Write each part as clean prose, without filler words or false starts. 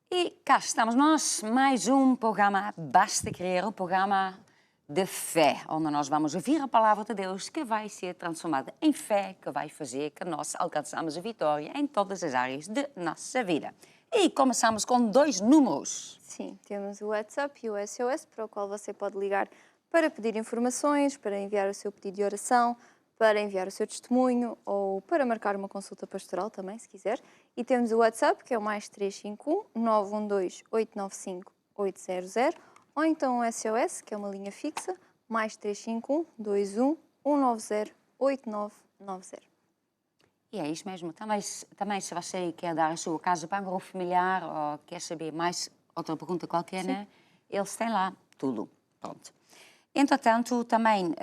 E cá estamos nós, mais um programa Basta Crer, um programa de fé, onde nós vamos ouvir a palavra de Deus que vai ser transformada em fé, que vai fazer que nós alcançamos a vitória em todas as áreas de nossa vida. E começamos com 2 números. Sim, temos o WhatsApp e o SOS, para o qual você pode ligar para pedir informações, para enviar o seu pedido de oração, para enviar o seu testemunho ou para marcar uma consulta pastoral também, se quiser. E temos o WhatsApp, que é o mais 351 912 895 800, ou então o SOS, que é uma linha fixa, mais 351 21 190 8990. E é isso mesmo. Também se você quer dar a sua casa para um grupo familiar ou quer saber mais outra pergunta qualquer, né? Eles têm lá tudo. Pronto. Entretanto, também,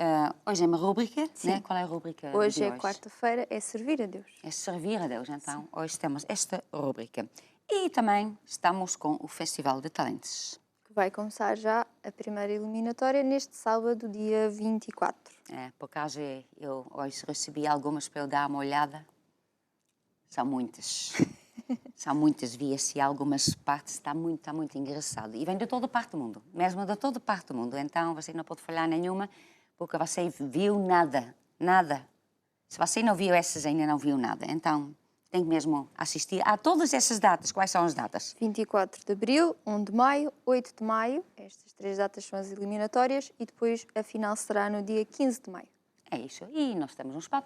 hoje é uma rúbrica, né? Qual é a rúbrica de hoje? Hoje é quarta-feira, é servir a Deus. É servir a Deus, então. Sim. Hoje temos esta rúbrica. E também estamos com o Festival de Talentos. Que vai começar já a primeira eliminatória neste sábado, dia 24. Por acaso, eu hoje recebi algumas para eu dar uma olhada. São muitas. São muitas, vi-se algumas partes, está muito engraçado. E vem de toda parte do mundo, mesmo de toda parte do mundo. Então, você não pode falhar nenhuma, porque você viu nada. Se você não viu essas, ainda não viu nada. Então, tem que mesmo assistir a todas essas datas. Quais são as datas? 24 de abril, 1 de maio, 8 de maio. Estas 3 datas são as eliminatórias e depois a final será no dia 15 de maio. É isso. E nós temos um spot.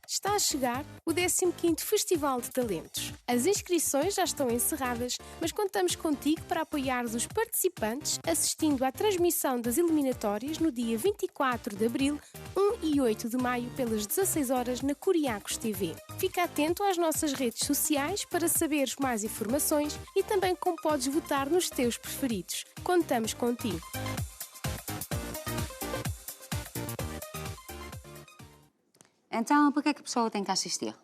Está a chegar o 15º Festival de Talentos. As inscrições já estão encerradas, mas contamos contigo para apoiar os participantes assistindo à transmissão das eliminatórias no dia 24 de abril, 1 e 8 de maio, pelas 16 horas na Curiacos TV. Fica atento às nossas redes sociais para saberes mais informações e também como podes votar nos teus preferidos. Contamos contigo! Então, por que é que a pessoa tem que assistir?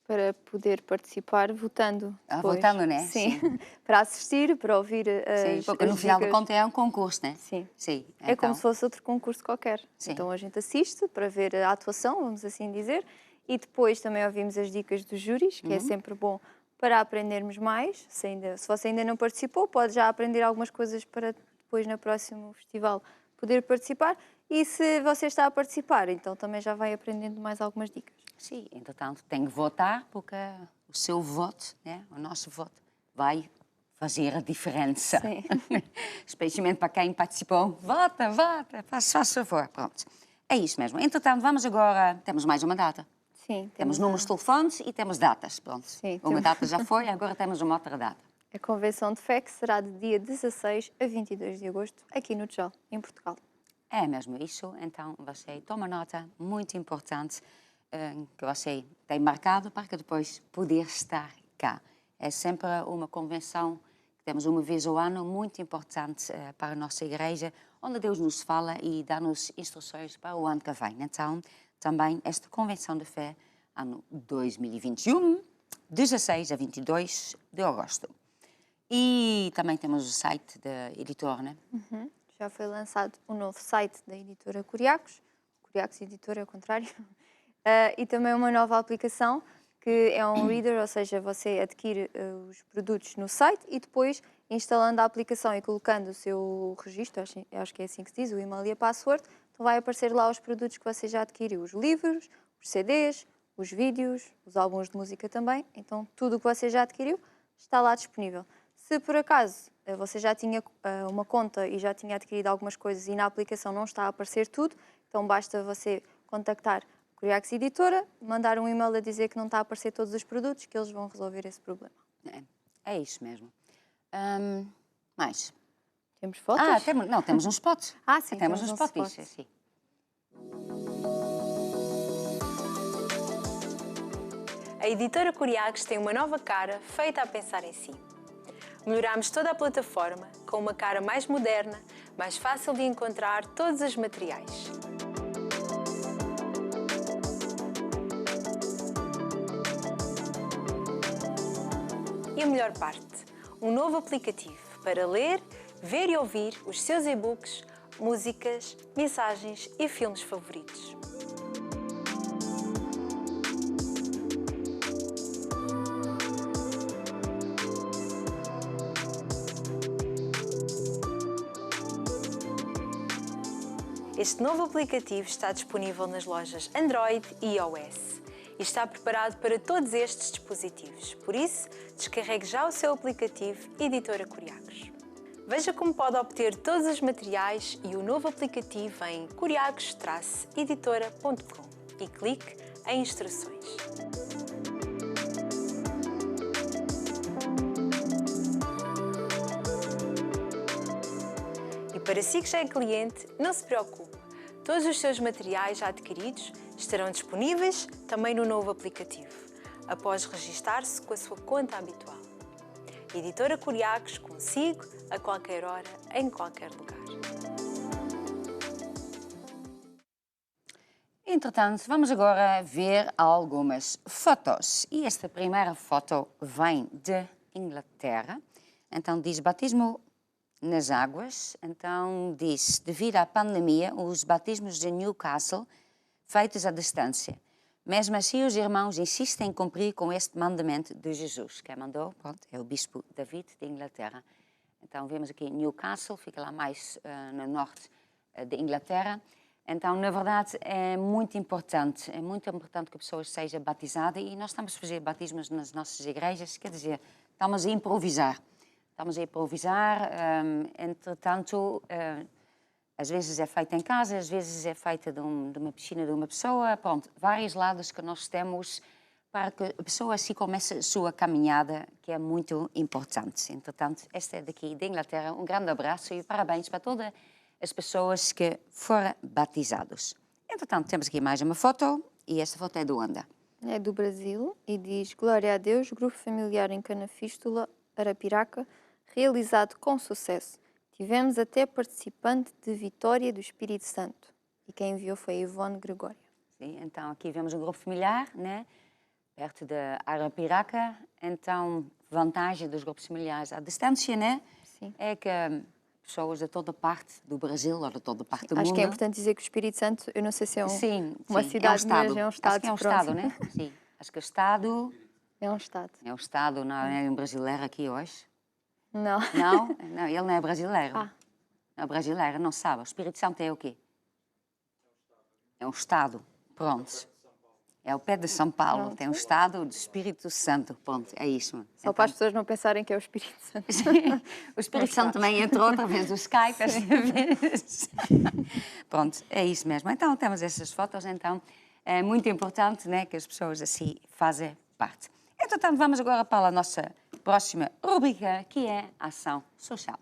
Para poder participar votando depois. Votando, né? Sim. Para assistir, para ouvir Sim, porque no final do conto é um concurso, né? Sim. Sim. É então... como se fosse outro concurso qualquer. Sim. Então a gente assiste para ver a atuação, vamos assim dizer, e depois também ouvimos as dicas dos júris, que é sempre bom para aprendermos mais. Se você ainda não participou, pode já aprender algumas coisas para depois, no próximo festival, poder participar. E se você está a participar, então também já vai aprendendo mais algumas dicas. Sim, entretanto, tem que votar, porque o seu voto, né, o nosso voto, vai fazer a diferença. Sim. Especialmente para quem participou. Vota, faz favor. Pronto. É isso mesmo. Entretanto, vamos agora... Temos mais uma data. Sim. Temos números de telefones e temos datas. Pronto. Sim, uma data já foi, agora temos uma outra data. A convenção de fé que será de dia 16 a 22 de agosto, aqui no Tijolo, em Portugal. É mesmo isso, então você toma nota, muito importante, que você tem marcado para que depois poder estar cá. É sempre uma convenção que temos uma vez ao ano, muito importante para a nossa igreja, onde Deus nos fala e dá-nos instruções para o ano que vem. Então, também esta convenção de fé, ano 2021, 16 a 22 de agosto. E também temos o site da editora, né? Já foi lançado o novo site da editora Curiacos Editora, ao contrário, e também uma nova aplicação que é um reader, ou seja, você adquire os produtos no site e depois, instalando a aplicação e colocando o seu registro, acho que é assim que se diz, o e-mail e a password, então vai aparecer lá os produtos que você já adquiriu, os livros, os CDs, os vídeos, os álbuns de música também, então tudo o que você já adquiriu está lá disponível. Se por acaso você já tinha uma conta e já tinha adquirido algumas coisas e na aplicação não está a aparecer tudo, então basta você contactar a Curiacos Editora, mandar um e-mail a dizer que não está a aparecer todos os produtos, que eles vão resolver esse problema. É isso mesmo. Mais? Temos fotos? Temos um spot. Sim, temos um spot. Isso, sim. A editora Curiacos tem uma nova cara feita a pensar em si. Melhorámos toda a plataforma com uma cara mais moderna, mais fácil de encontrar todos os materiais. E a melhor parte, um novo aplicativo para ler, ver e ouvir os seus e-books, músicas, mensagens e filmes favoritos. Este novo aplicativo está disponível nas lojas Android e iOS e está preparado para todos estes dispositivos. Por isso, descarregue já o seu aplicativo Editora Curiacos. Veja como pode obter todos os materiais e o novo aplicativo em curiacos-editora.com e clique em Instruções. E para si que já é cliente, não se preocupe. Todos os seus materiais já adquiridos estarão disponíveis também no novo aplicativo, após registar-se com a sua conta habitual. Editora Curiacos, consigo, a qualquer hora, em qualquer lugar. Entretanto, vamos agora ver algumas fotos. E esta primeira foto vem de Inglaterra. Então diz batismo nas águas. Então diz, devido à pandemia, os batismos de Newcastle feitos à distância. Mesmo assim, os irmãos insistem em cumprir com este mandamento de Jesus. Quem mandou, pronto, é o bispo David de Inglaterra. Então vemos aqui Newcastle, fica lá mais no norte de Inglaterra. Então, na verdade, é muito importante que a pessoa seja batizada e nós estamos a fazer batismos nas nossas igrejas, quer dizer, estamos a improvisar. Entretanto, às vezes é feita em casa, às vezes é feita de uma piscina de uma pessoa, pronto, vários lados que nós temos para que a pessoa assim comece a sua caminhada, que é muito importante. Entretanto, esta é daqui de Inglaterra, um grande abraço e parabéns para todas as pessoas que foram batizados. Entretanto, temos aqui mais uma foto e esta foto é do onde? É do Brasil e diz: Glória a Deus, grupo familiar em Canafístula, Arapiraca, realizado com sucesso. Tivemos até participante de Vitória do Espírito Santo. E quem enviou foi a Ivone Gregória. Sim, então aqui vemos um grupo familiar, né? Perto de Arapiraca. Então, vantagem dos grupos familiares à distância, né? Sim. É que pessoas de toda parte do Brasil ou de toda parte do mundo. Acho que é importante dizer que o Espírito Santo, eu não sei se é uma sim, cidade, mas é um estado. Acho que é um estado, né? Sim. Acho que o estado... É um estado. É um estado, não é um brasileiro aqui hoje? Não. Não? Não, ele não é brasileiro. Ah. Não é brasileiro, não sabe. O Espírito Santo é o quê? É um estado, pronto. É o pé de São Paulo, Pronto. tem um estado do Espírito Santo, pronto, é isso. Só para as pessoas não pensarem que é o Espírito Santo. O Espírito Santo também entrou através do Skype, esta vez. Pronto, é isso mesmo. Então, temos essas fotos, então, é muito importante, né, que as pessoas assim fazem parte. Entretanto, vamos agora para a nossa próxima rubrica, que é Ação Social.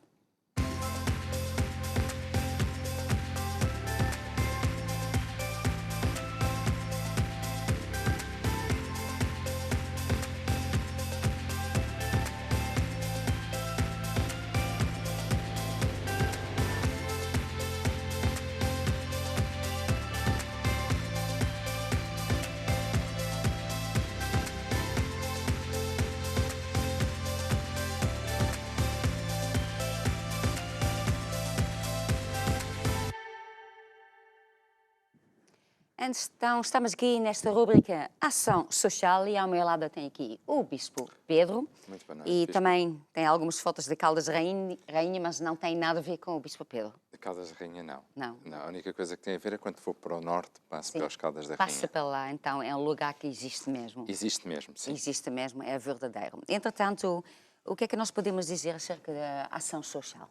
Então, estamos aqui nesta rubrica Ação Social e ao meu lado tem aqui o Bispo Pedro. Muito boa noite, E Bispo. também tem algumas fotos de Caldas de Rainha, mas não tem nada a ver com o Bispo Pedro. De Caldas da Rainha, não. Não. A única coisa que tem a ver é quando for para o norte, passe Sim. pelas Caldas da Passa Rainha. para lá, então é um lugar que existe mesmo. Existe mesmo, sim. Existe mesmo, é verdadeiro. Entretanto, o que é que nós podemos dizer acerca da ação social?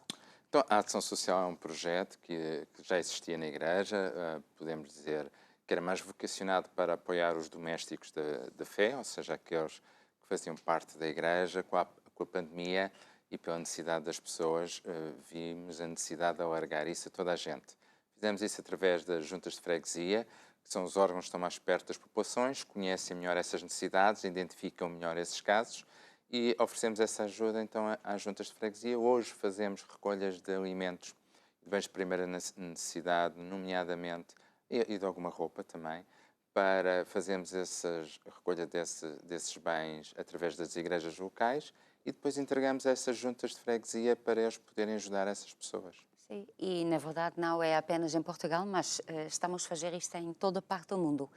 Então, a Ação Social é um projeto que já existia na Igreja, podemos dizer que era mais vocacionado para apoiar os domésticos da fé, ou seja, aqueles que faziam parte da Igreja. Com a pandemia e pela necessidade das pessoas, vimos a necessidade de alargar isso a toda a gente. Fizemos isso através das juntas de freguesia, que são os órgãos que estão mais perto das populações, conhecem melhor essas necessidades, identificam melhor esses casos e oferecemos essa ajuda então às juntas de freguesia. Hoje fazemos recolhas de alimentos de bens de primeira necessidade, nomeadamente, e de alguma roupa também, para fazermos essa recolha desses bens através das igrejas locais e depois entregamos a essas juntas de freguesia para eles poderem ajudar essas pessoas. Sim, e na verdade não é apenas em Portugal, mas estamos a fazer isto em toda parte do mundo.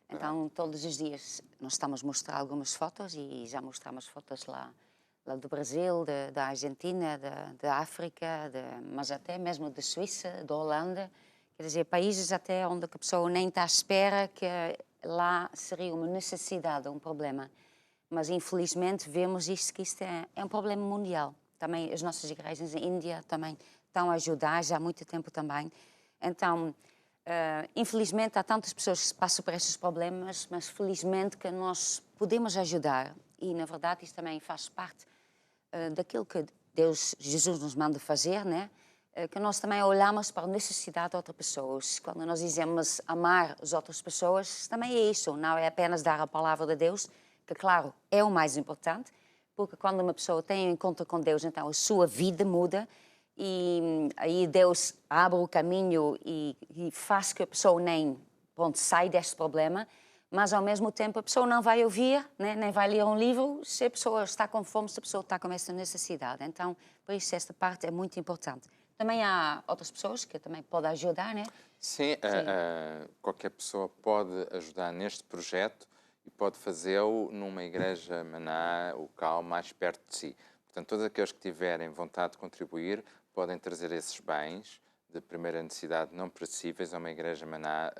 Então, todos os dias nós estamos a mostrar algumas fotos e já mostramos fotos lá do Brasil, da Argentina, da África, mas até mesmo da Suíça, da Holanda. Quer dizer, países até onde a pessoa nem está à espera que lá seria uma necessidade, um problema. Mas, infelizmente, vemos isto, que isto é um problema mundial. Também as nossas igrejas em Índia também estão a ajudar, já há muito tempo também. Então, infelizmente, há tantas pessoas que passam por estes problemas, mas felizmente que nós podemos ajudar. E, na verdade, isto também faz parte daquilo que Jesus nos manda fazer, né? Que nós também olhamos para a necessidade de outras pessoas. Quando nós dizemos amar as outras pessoas, também é isso, não é apenas dar a palavra de Deus, que, claro, é o mais importante, porque quando uma pessoa tem um encontro com Deus, então a sua vida muda e aí Deus abre o caminho e faz que a pessoa nem sai deste problema, mas ao mesmo tempo a pessoa não vai ouvir, né, nem vai ler um livro se a pessoa está com fome, se a pessoa está com essa necessidade. Então, por isso, esta parte é muito importante. Também há outras pessoas que também podem ajudar, né? Sim, qualquer pessoa pode ajudar neste projeto e pode fazê-lo numa igreja maná local mais perto de si. Portanto, todos aqueles que tiverem vontade de contribuir podem trazer esses bens de primeira necessidade não perecíveis a uma igreja maná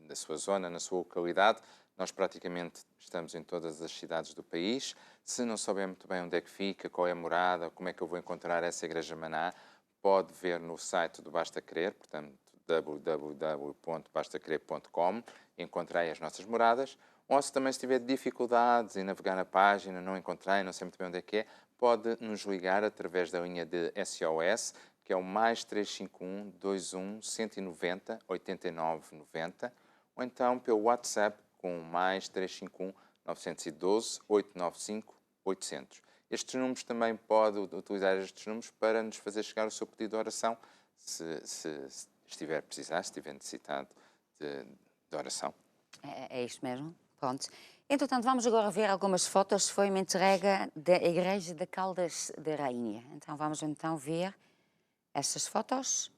da sua zona, na sua localidade. Nós praticamente estamos em todas as cidades do país. Se não souber muito bem onde é que fica, qual é a morada, como é que eu vou encontrar essa igreja maná, pode ver no site do Basta Querer, portanto, www.bastacrer.com, encontrar as nossas moradas. Ou se também tiver dificuldades em navegar na página, não encontrar, não sei muito bem onde é que é, pode nos ligar através da linha de SOS, que é o mais 351 21 190 89 90, ou então pelo WhatsApp com o mais 351 912 895 800. Estes números também pode utilizar estes números para nos fazer chegar o seu pedido de oração, se estiver a precisar, se estiver necessitado de oração. É isto mesmo. Pronto. Entretanto, vamos agora ver algumas fotos. Foi uma entrega da Igreja de Caldas da Rainha. Então, vamos então ver estas fotos.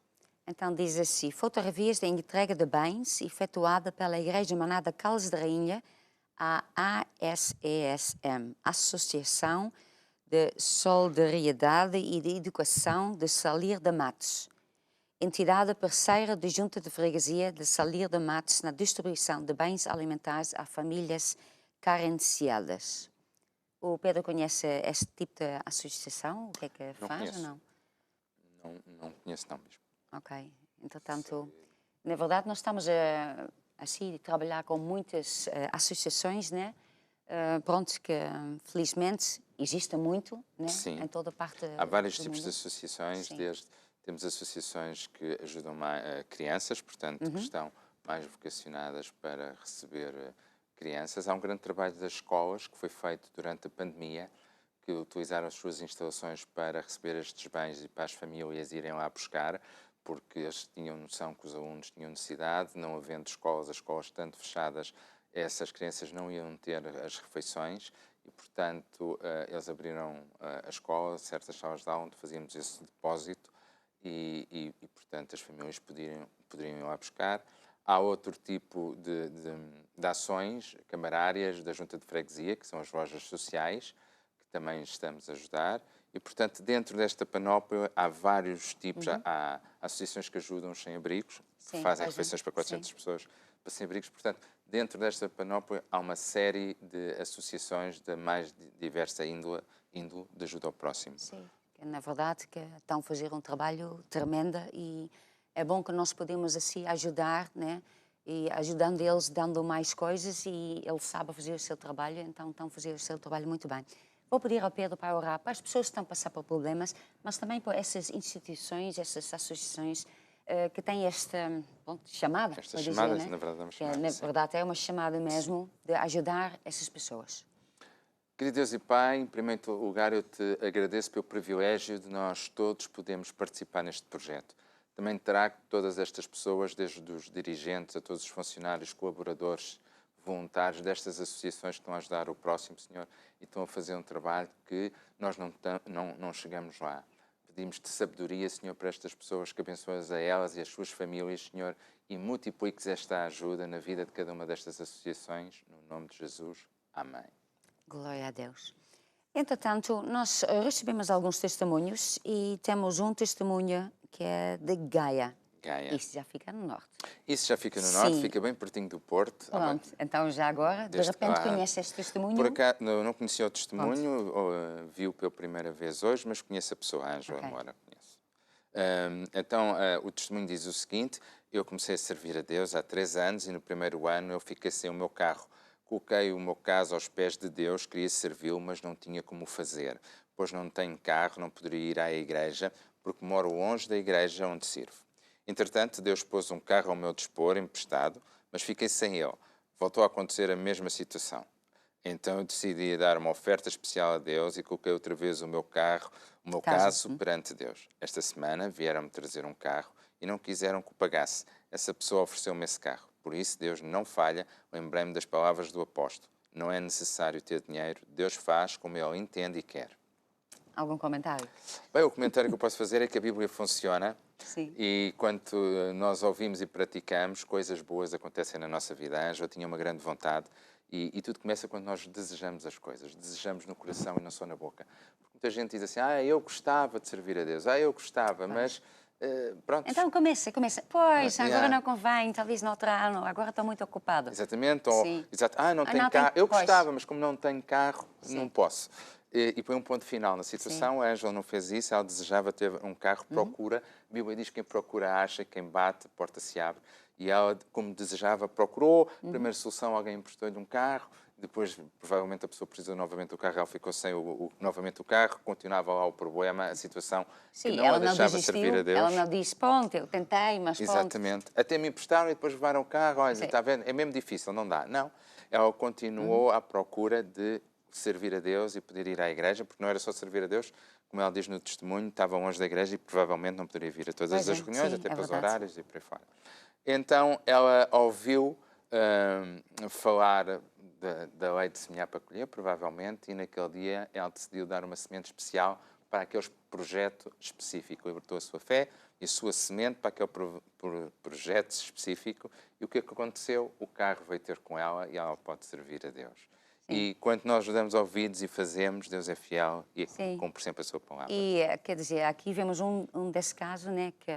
Então, diz assim: fotografias da entrega de bens efetuada pela Igreja Maná de Caldas da Rainha à ASESM, Associação de Solidariedade e de Educação de Salir de Matos, entidade parceira da Junta de Freguesia de Salir de Matos na distribuição de bens alimentares a famílias carenciadas. O Pedro conhece este tipo de associação? O que é que faz ou não? Não conheço não mesmo. Ok. Entretanto, na verdade, nós estamos a trabalhar com muitas associações, né? Pronto, que felizmente existem muito, né? Sim. Em toda a parte Há vários do tipos mundo. de associações, Sim. temos associações que ajudam crianças, portanto, que estão mais vocacionadas para receber crianças. Há um grande trabalho das escolas que foi feito durante a pandemia, que utilizaram as suas instalações para receber estes bens e para as famílias irem lá buscar, porque eles tinham noção que os alunos tinham necessidade, não havendo escolas, as escolas estando fechadas, essas crianças não iam ter as refeições e, portanto, eles abriram a escola, certas salas de aula onde fazíamos esse depósito e portanto, as famílias poderiam ir lá buscar. Há outro tipo de ações camarárias da Junta de Freguesia, que são as lojas sociais, que também estamos a ajudar. E, portanto, dentro desta panóplia há vários tipos. Há associações que ajudam os sem-abrigos, que fazem refeições para 400 pessoas para sem-abrigos. Portanto, dentro desta panóplia há uma série de associações de mais diversa índole de ajuda ao próximo. Sim, na verdade que estão a fazer um trabalho tremendo e é bom que nós podemos assim ajudar, né? E ajudando eles, dando mais coisas e ele sabe fazer o seu trabalho, então estão a fazer o seu trabalho muito bem. Vou pedir ao Pedro para orar para as pessoas que estão a passar por problemas, mas também por essas instituições, essas associações que têm esta chamada. Estas chamadas, dizer, né? na verdade, é uma que chamada. na verdade é uma chamada mesmo de ajudar essas pessoas. Querido Deus e Pai, em primeiro lugar eu te agradeço pelo privilégio de nós todos podermos participar neste projeto. Também trago todas estas pessoas, desde os dirigentes a todos os funcionários, colaboradores, voluntários destas associações que estão a ajudar o próximo, Senhor, e estão a fazer um trabalho que nós não chegamos lá. Pedimos-te sabedoria, Senhor, para estas pessoas, que abençoes a elas e as suas famílias, Senhor, e multipliques esta ajuda na vida de cada uma destas associações, no nome de Jesus. Amém. Glória a Deus. Entretanto, nós recebemos alguns testemunhos e temos um testemunho que é de Gaia. Gaia. Isso já fica no norte. Isso já fica no norte, Sim. fica bem pertinho do Porto. Pronto, então já agora, de repente conhece este testemunho? Por acaso, não conhecia o testemunho, vi-o pela primeira vez hoje, mas conheço a pessoa, a Ângela Moura, conheço. Então, o testemunho diz o seguinte: eu comecei a servir a Deus há 3 anos e no primeiro ano eu fiquei sem o meu carro. Coloquei o meu caso aos pés de Deus, queria servi-lo, mas não tinha como fazer. Pois não tenho carro, não poderia ir à igreja, porque moro longe da igreja onde sirvo. Entretanto, Deus pôs um carro ao meu dispor, emprestado, mas fiquei sem ele. Voltou a acontecer a mesma situação. Então eu decidi dar uma oferta especial a Deus e coloquei outra vez o meu carro, o meu caso perante Deus. Esta semana vieram-me trazer um carro e não quiseram que o pagasse. Essa pessoa ofereceu-me esse carro. Por isso, Deus não falha, lembrei-me das palavras do apóstolo. Não é necessário ter dinheiro, Deus faz como Ele entende e quer. Algum comentário? Bem, o comentário que eu posso fazer é que a Bíblia funciona. Sim. E quando nós ouvimos e praticamos, coisas boas acontecem na nossa vida. A Ângela tinha uma grande vontade e tudo começa quando nós desejamos as coisas. Desejamos no coração e não só na boca. Porque muita gente diz assim, eu gostava de servir a Deus, eu gostava, mas pronto. Então começa. Pois, agora não convém, talvez no outro ano, agora estou muito ocupado. Exatamente. Ou, não tenho não carro. Eu pois. gostava, mas como não tenho carro, Sim. não posso. E põe um ponto final na situação. A Ângela não fez isso, ela desejava ter um carro, procura. A Bíblia diz que quem procura acha, quem bate, a porta se abre. E ela, como desejava, procurou. Primeira solução, alguém emprestou-lhe um carro. Depois, provavelmente, a pessoa precisou novamente do carro, ela ficou sem novamente o carro, continuava lá o problema, a situação Sim, que não a deixava servir a Deus. Ela não disse, pronto, eu tentei, mas pronto. Exatamente. Até me emprestaram e depois levaram o carro. Olha, está vendo? É mesmo difícil, não dá. Não. Ela continuou à procura de servir a Deus e poder ir à igreja, porque não era só servir a Deus, como ela diz no testemunho, estava longe da igreja e provavelmente não poderia vir a todas as reuniões, até para os horários e por aí fora. Então, ela ouviu falar da lei de semear para colher, provavelmente, e naquele dia ela decidiu dar uma semente especial para aquele projeto específico. Libertou a sua fé e a sua semente para aquele projeto específico. E o que é que aconteceu? O carro veio ter com ela e ela pode servir a Deus. Sim. E quando nós damos ouvidos e fazemos, Deus é fiel e cumpre sempre a sua palavra. E, quer dizer, aqui vemos um desse caso, né, que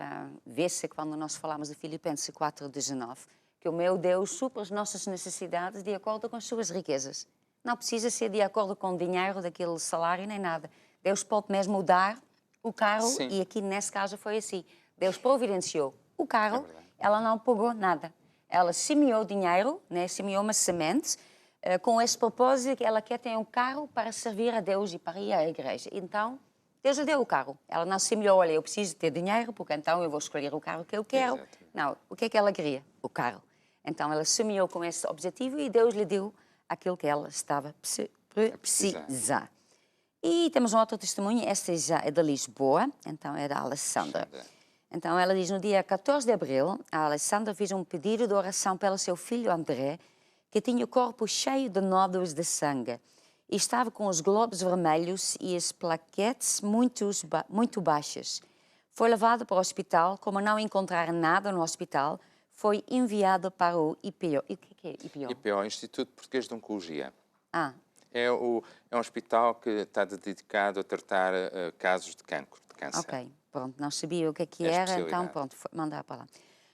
vê-se quando nós falamos de Filipenses 4:19, que o meu Deus supra as nossas necessidades de acordo com as suas riquezas. Não precisa ser de acordo com o dinheiro daquele salário nem nada. Deus pode mesmo mudar o carro. Sim. E aqui, nesse caso, foi assim. Deus providenciou o carro, ela não pagou nada. Ela semeou dinheiro, né, semeou uma semente, com esse propósito que ela quer ter um carro para servir a Deus e para ir à igreja. Então, Deus lhe deu o carro. Ela não semeou, olha, eu preciso ter dinheiro, porque então eu vou escolher o carro que eu quero. Exato. Não, o que é que ela queria? O carro. Então, ela semeou com esse objetivo e Deus lhe deu aquilo que ela estava a precisar. E temos um outro testemunho, este já é de Lisboa, então é da Alessandra. Então, ela diz, no dia 14 de abril, a Alessandra fez um pedido de oração pelo seu filho André, que tinha o corpo cheio de nódulos de sangue e estava com os glóbulos vermelhos e as plaquetes muito baixas. Foi levado para o hospital, como não encontrar nada no hospital, foi enviado para o IPO. E o que é IPO? IPO, Instituto Português de Oncologia. É um hospital que está dedicado a tratar casos de cancro, de câncer. Ok, pronto, não sabia o que era, então pronto, mandar para lá.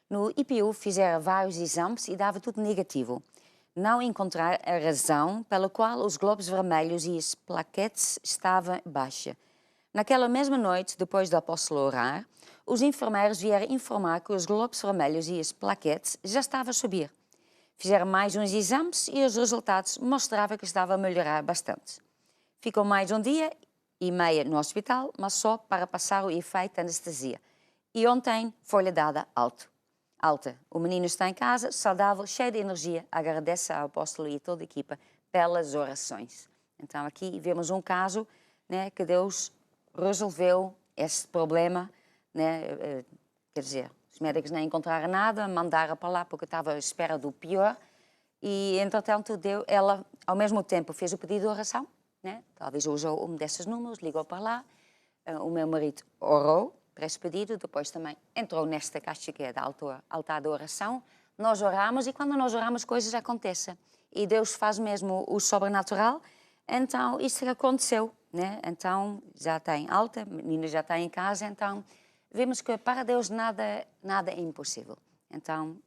No IPO fizeram vários exames e dava tudo negativo. Não encontrar a razão pela qual os glóbulos vermelhos e as plaquetes estavam baixas. Naquela mesma noite, depois do apóstolo orar, os enfermeiros vieram informar que os glóbulos vermelhos e as plaquetes já estavam a subir. Fizeram mais uns exames e os resultados mostravam que estava a melhorar bastante. Ficou mais um dia e meio no hospital, mas só para passar o efeito da anestesia. E ontem foi-lhe dada alta. O menino está em casa, saudável, cheio de energia. Agradece ao apóstolo e a toda a equipa pelas orações. Então aqui vemos um caso, né, que Deus resolveu esse problema, né, quer dizer, os médicos não encontraram nada, mandaram para lá porque estava à espera do pior. E, entretanto, ela, ao mesmo tempo, fez o pedido de oração, né? Talvez usou um desses números, ligou para lá. O meu marido orou para esse pedido, depois também entrou nesta caixa que é da altar de oração. Nós oramos e quando nós oramos coisas acontecem. E Deus faz mesmo o sobrenatural. Então, isso aconteceu, né? Então, já tem alta, a menina já está em casa, então vemos que para Deus nada é impossível. Então,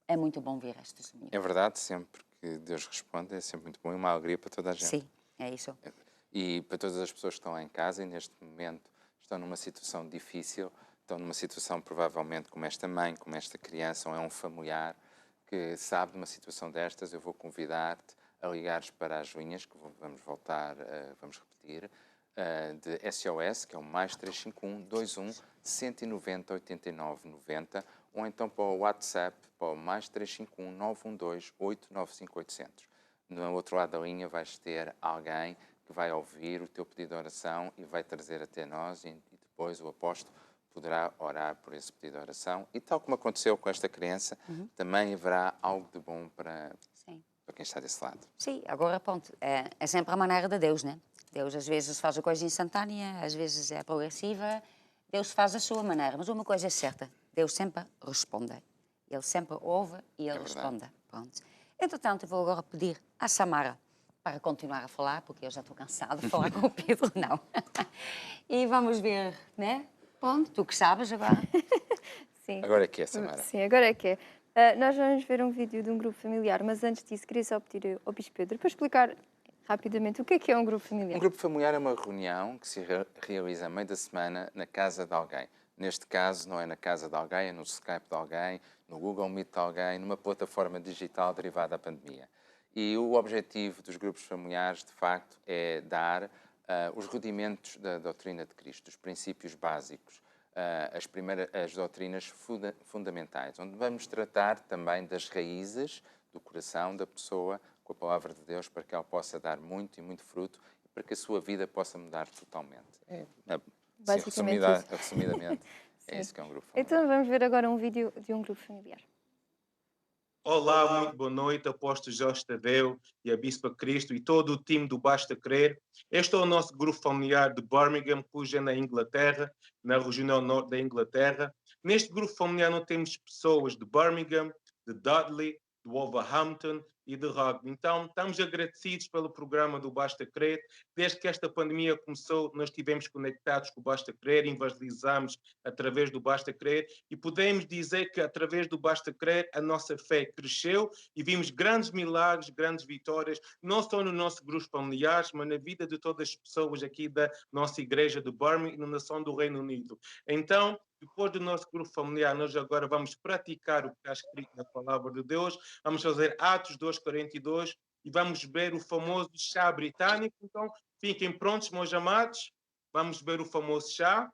é muito bom ver este testemunho. É verdade, sempre que Deus responde, é sempre muito bom e uma alegria para toda a gente. Sim, é isso. E para todas as pessoas que estão lá em casa e neste momento estão numa situação difícil, estão numa situação provavelmente como esta mãe, como esta criança, ou é um familiar que sabe de uma situação destas, eu vou convidar-te a ligares para as linhas, que vamos voltar, vamos repetir, de SOS, que é o mais 351 21 190 89 90, ou então para o WhatsApp, para o mais 351 912 895 800. No outro lado da linha vais ter alguém que vai ouvir o teu pedido de oração e vai trazer até nós e depois o apóstolo poderá orar por esse pedido de oração. E tal como aconteceu com esta criança, também haverá algo de bom para quem está desse lado. Sim, agora pronto, é sempre a maneira de Deus, né? Deus às vezes faz a coisa instantânea, às vezes é progressiva, Deus faz a sua maneira, mas uma coisa é certa, Deus sempre responde. Ele sempre ouve e Ele responde. Pronto. Entretanto, eu vou agora pedir à Samara para continuar a falar, porque eu já estou cansada de falar com o Pedro, não. E vamos ver, né? Pronto, tu que sabes agora. Sim. Agora é que é, Samara. Sim, agora é que é. Nós vamos ver um vídeo de um grupo familiar, mas antes disso queria só pedir ao Bispo Pedro para explicar rapidamente o que é um grupo familiar. Um grupo familiar é uma reunião que se realiza a meio da semana na casa de alguém. Neste caso, não é na casa de alguém, é no Skype de alguém, no Google Meet de alguém, numa plataforma digital derivada da pandemia. E o objetivo dos grupos familiares, de facto, é dar os rudimentos da doutrina de Cristo, os princípios básicos, as doutrinas fundamentais, onde vamos tratar também das raízes do coração da pessoa com a palavra de Deus para que ela possa dar muito e muito fruto e para que a sua vida possa mudar totalmente. Resumidamente, é isso que é um grupo familiar. Então vamos ver agora um vídeo de um grupo familiar. Olá, muito boa noite, apóstolo Jorge Tadeu e a Bispa Cristo e todo o time do Basta Crer. Este é o nosso grupo familiar de Birmingham, cuja é na Inglaterra, na região norte da Inglaterra. Neste grupo familiar nós temos pessoas de Birmingham, de Dudley, de Wolverhampton e de Rugby. Então, estamos agradecidos pelo programa do Basta Crer. Desde que esta pandemia começou, nós estivemos conectados com o Basta Crer, evangelizamos através do Basta Crer e podemos dizer que através do Basta Crer a nossa fé cresceu e vimos grandes milagres, grandes vitórias, não só no nosso grupo familiar, mas na vida de todas as pessoas aqui da nossa igreja de Birmingham e na nação do Reino Unido. Então, depois do nosso grupo familiar, nós agora vamos praticar o que está escrito na Palavra de Deus, vamos fazer Atos 2:42 e vamos beber o famoso chá britânico. Então, fiquem prontos, meus amados, vamos beber o famoso chá.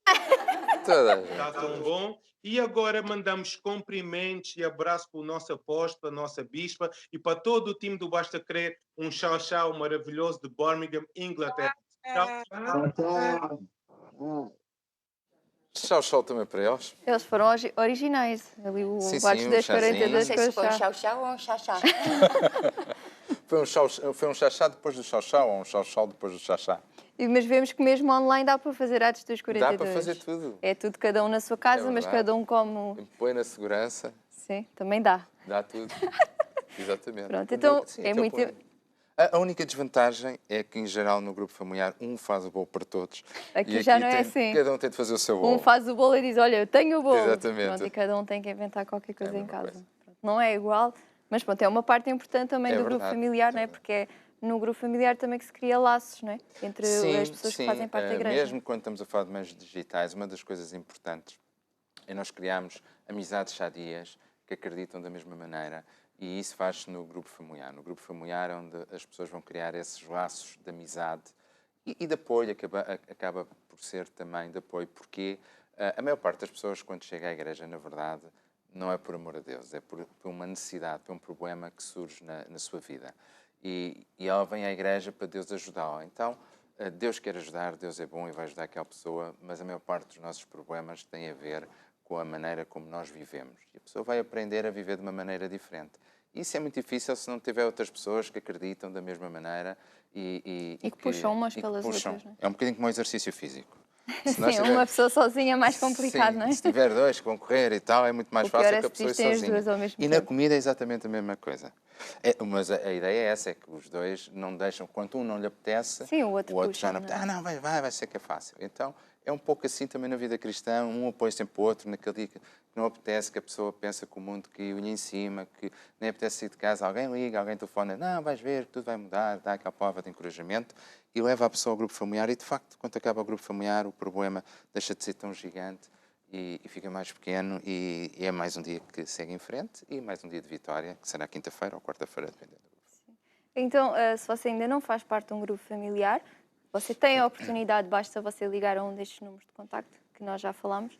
Está tão bom. E agora mandamos cumprimentos e abraço para o nosso apóstolo, a nossa bispa e para todo o time do Basta Crer, um chau maravilhoso de Birmingham, Inglaterra. Tchau. Tchau também para eles. Eles foram originais. Ali o Sim, Atos sim, um 2:42 Não sei se foi um com o chá. chau-chau ou um chá-chá. Foi um chá depois do chau ou um chau depois do chá. Mas vemos que mesmo online dá para fazer Atos 2:42. Dá para fazer tudo. É tudo cada um na sua casa, mas cada um como... Em plena segurança, Sim, também dá. dá tudo. Exatamente. Pronto, então Sim, é muito... A única desvantagem é que, em geral, no grupo familiar, um faz o bolo para todos. Aqui já não é assim. Cada um tem de fazer o seu bolo. Um faz o bolo e diz, olha, eu tenho o bolo. Exatamente. Pronto, e cada um tem que inventar qualquer coisa a em mesma casa. coisa. Pronto, não é igual, mas pronto, é uma parte importante também É do grupo verdade, familiar, não é? é Porque é no grupo familiar também que se cria laços, não é? Entre as pessoas que fazem parte da igreja. Mesmo quando estamos a falar de meios digitais, uma das coisas importantes é nós criarmos amizades sadias que acreditam da mesma maneira. E isso faz-se no grupo familiar. No grupo familiar é onde as pessoas vão criar esses laços de amizade e de apoio, acaba por ser também de apoio, porque a maior parte das pessoas, quando chega à igreja, na verdade, não é por amor a Deus, é por uma necessidade, por um problema que surge na sua vida. E ela vem à igreja para Deus ajudá-la. Então, Deus quer ajudar, Deus é bom e vai ajudar aquela pessoa, mas a maior parte dos nossos problemas tem a ver com a maneira como nós vivemos. E a pessoa vai aprender a viver de uma maneira diferente. Isso é muito difícil se não tiver outras pessoas que acreditam da mesma maneira e que puxam umas pelas outras. Não é? É um bocadinho como um exercício físico. Sim, uma pessoa sozinha é mais complicado, sim, não é? Se tiver dois que vão correr e tal, é muito mais fácil que a pessoa sozinha. E na comida é exatamente a mesma coisa. Mas a ideia é essa, é que os dois não deixam, quando um não lhe apetece, sim, o outro já não apetece. Não, vai ser que é fácil. Então, é um pouco assim também na vida cristã, um apoia sempre o outro, naquele dia que não apetece, que a pessoa pensa que o mundo caiu em cima, que nem apetece sair de casa, alguém liga, alguém telefona, não, vais ver, que tudo vai mudar, dá aquela palavra de encorajamento e leva a pessoa ao grupo familiar e, de facto, quando acaba o grupo familiar, o problema deixa de ser tão gigante e fica mais pequeno e é mais um dia que segue em frente e mais um dia de vitória, que será quinta-feira ou quarta-feira, dependendo do grupo. Então, se você ainda não faz parte de um grupo familiar, você tem a oportunidade, basta você ligar a um destes números de contacto, que nós já falamos,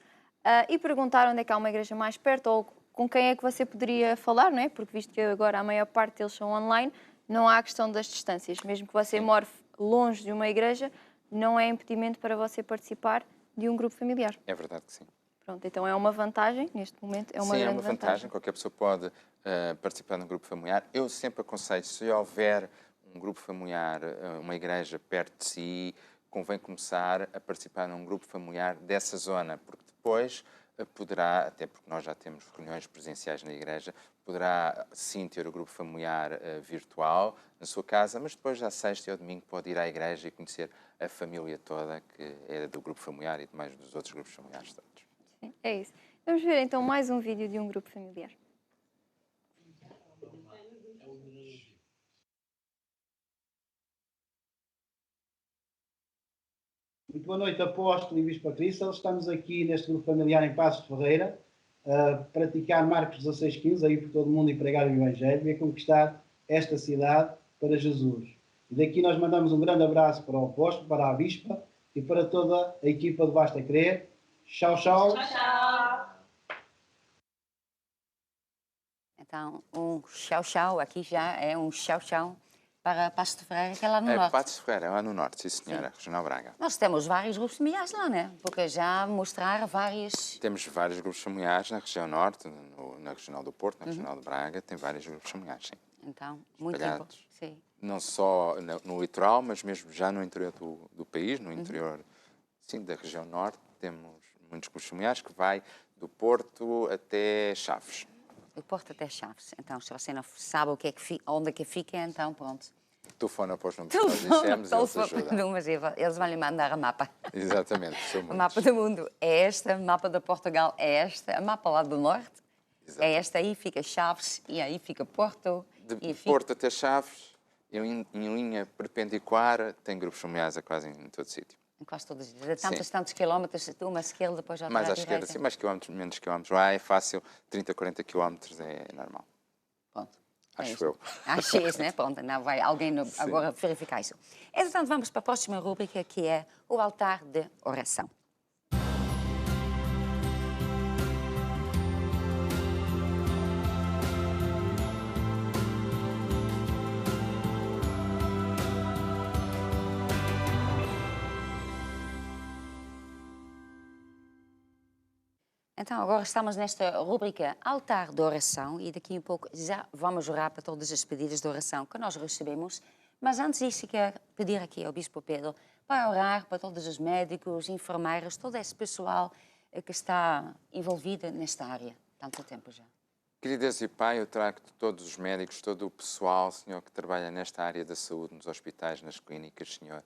e perguntar onde é que há uma igreja mais perto ou com quem é que você poderia falar, não é? Porque visto que agora a maior parte deles são online, não há a questão das distâncias. Mesmo que você more longe de uma igreja, não é impedimento para você participar de um grupo familiar. É verdade que sim. Pronto, então é uma vantagem, neste momento é uma Sim, grande é uma vantagem. Qualquer pessoa pode participar de um grupo familiar. Eu sempre aconselho, se houver um grupo familiar, uma igreja perto de si, convém começar a participar num grupo familiar dessa zona, porque depois poderá, até porque nós já temos reuniões presenciais na igreja, poderá sim ter o grupo familiar virtual na sua casa, mas depois à sexta e ao domingo pode ir à igreja e conhecer a família toda, que é do grupo familiar e demais dos outros grupos familiares todos. Sim, é isso. Vamos ver então mais um vídeo de um grupo familiar. Muito boa noite, apóstolo e bispo Cristo. Estamos aqui neste grupo familiar em Passos de Ferreira a praticar Marcos 16:15, a ir por todo o mundo e pregar o Evangelho e a conquistar esta cidade para Jesus. E daqui nós mandamos um grande abraço para o apóstolo, para a bispa e para toda a equipa do Basta Crer. Tchau, tchau. Tchau, tchau. Então, um tchau-tchau, aqui já é um tchau-tchau para Passos de Ferreira, que é lá no norte. Passos de Ferreira, é lá no norte, sim senhora, Regional Braga. Nós temos vários grupos familiares lá, né? Porque já mostrar várias... Temos vários grupos familiares na região norte, na Regional do Porto, na Regional de Braga, tem vários grupos familiares, sim. Então, muito Espalhados. importante. Sim. Não só no litoral, mas mesmo já no interior do país, no interior, sim, da região norte, temos muitos grupos familiares que vai do Porto até Chaves. Do Porto até Chaves. Então, se você não sabe o que é que onde é que fica, então pronto. Telefona para os números que nós dissemos e eles ajudam. Mas eles vão lhe mandar a mapa. Exatamente, são O muitos. mapa do mundo é esta, o mapa de Portugal é esta, a mapa lá do norte é esta, aí fica Chaves e aí fica Porto. De Porto até Chaves, em linha perpendicular, tem grupos familiares a quase em todo sítio. Em quase todas as tantos quilómetros, uma esquerda, depois já Mais à direita. esquerda, sim, mais quilómetros, menos quilómetros. Lá é fácil, 30, 40 quilómetros é normal. Pronto. Acho eu. Acho isso, né? Pronto, não vai alguém agora verificar isso. Entretanto, vamos para a próxima rubrica, que é o altar de oração. Então, agora estamos nesta rubrica Altar de Oração e daqui a pouco já vamos orar para todas as pedidas de oração que nós recebemos. Mas antes disso, quero pedir aqui ao Bispo Pedro para orar para todos os médicos, enfermeiros, todo esse pessoal que está envolvido nesta área tanto tempo já. Querido Deus e Pai, eu trago-te todos os médicos, todo o pessoal, Senhor, que trabalha nesta área da saúde, nos hospitais, nas clínicas, Senhor.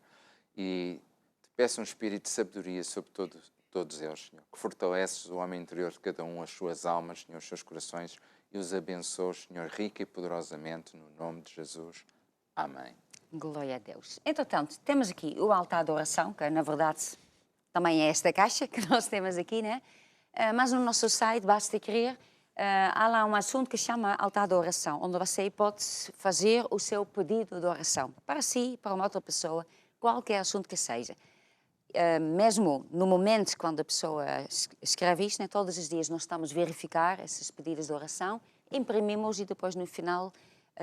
E te peço um espírito de sabedoria sobre todos eles, Senhor. Que fortaleces o homem interior de cada um, as suas almas, Senhor, os seus corações, e os abençoes, Senhor, rica e poderosamente, no nome de Jesus. Amém. Glória a Deus. Entretanto, temos aqui o altar de oração, que na verdade também é esta caixa que nós temos aqui, né? Mas no nosso site, basta querer, há lá um assunto que chama altar de oração, onde você pode fazer o seu pedido de oração para si, para uma outra pessoa, qualquer assunto que seja. Mesmo no momento quando a pessoa escreve isto, né, todos os dias nós estamos a verificar esses pedidos de oração, imprimimos e depois no final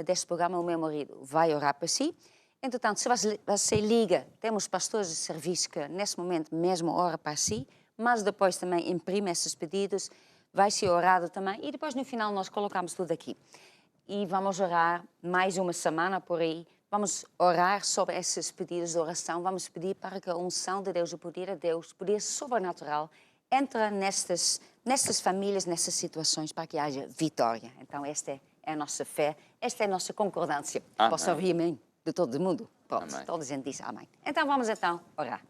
deste programa o meu marido vai orar para si. Entretanto, se você liga, temos pastores de serviço que nesse momento mesmo ora para si, mas depois também imprime esses pedidos, vai ser orado também e depois no final nós colocamos tudo aqui. E vamos orar mais uma semana por aí. Vamos orar sobre esses pedidos de oração. Vamos pedir para que a unção de Deus, o poder de Deus, o poder sobrenatural, entre nestas famílias, nessas situações, para que haja vitória. Então, esta é a nossa fé, esta é a nossa concordância. Amém. Posso ouvir amém de todo mundo? Pronto, Amém. toda a gente diz amém. Então, vamos orar.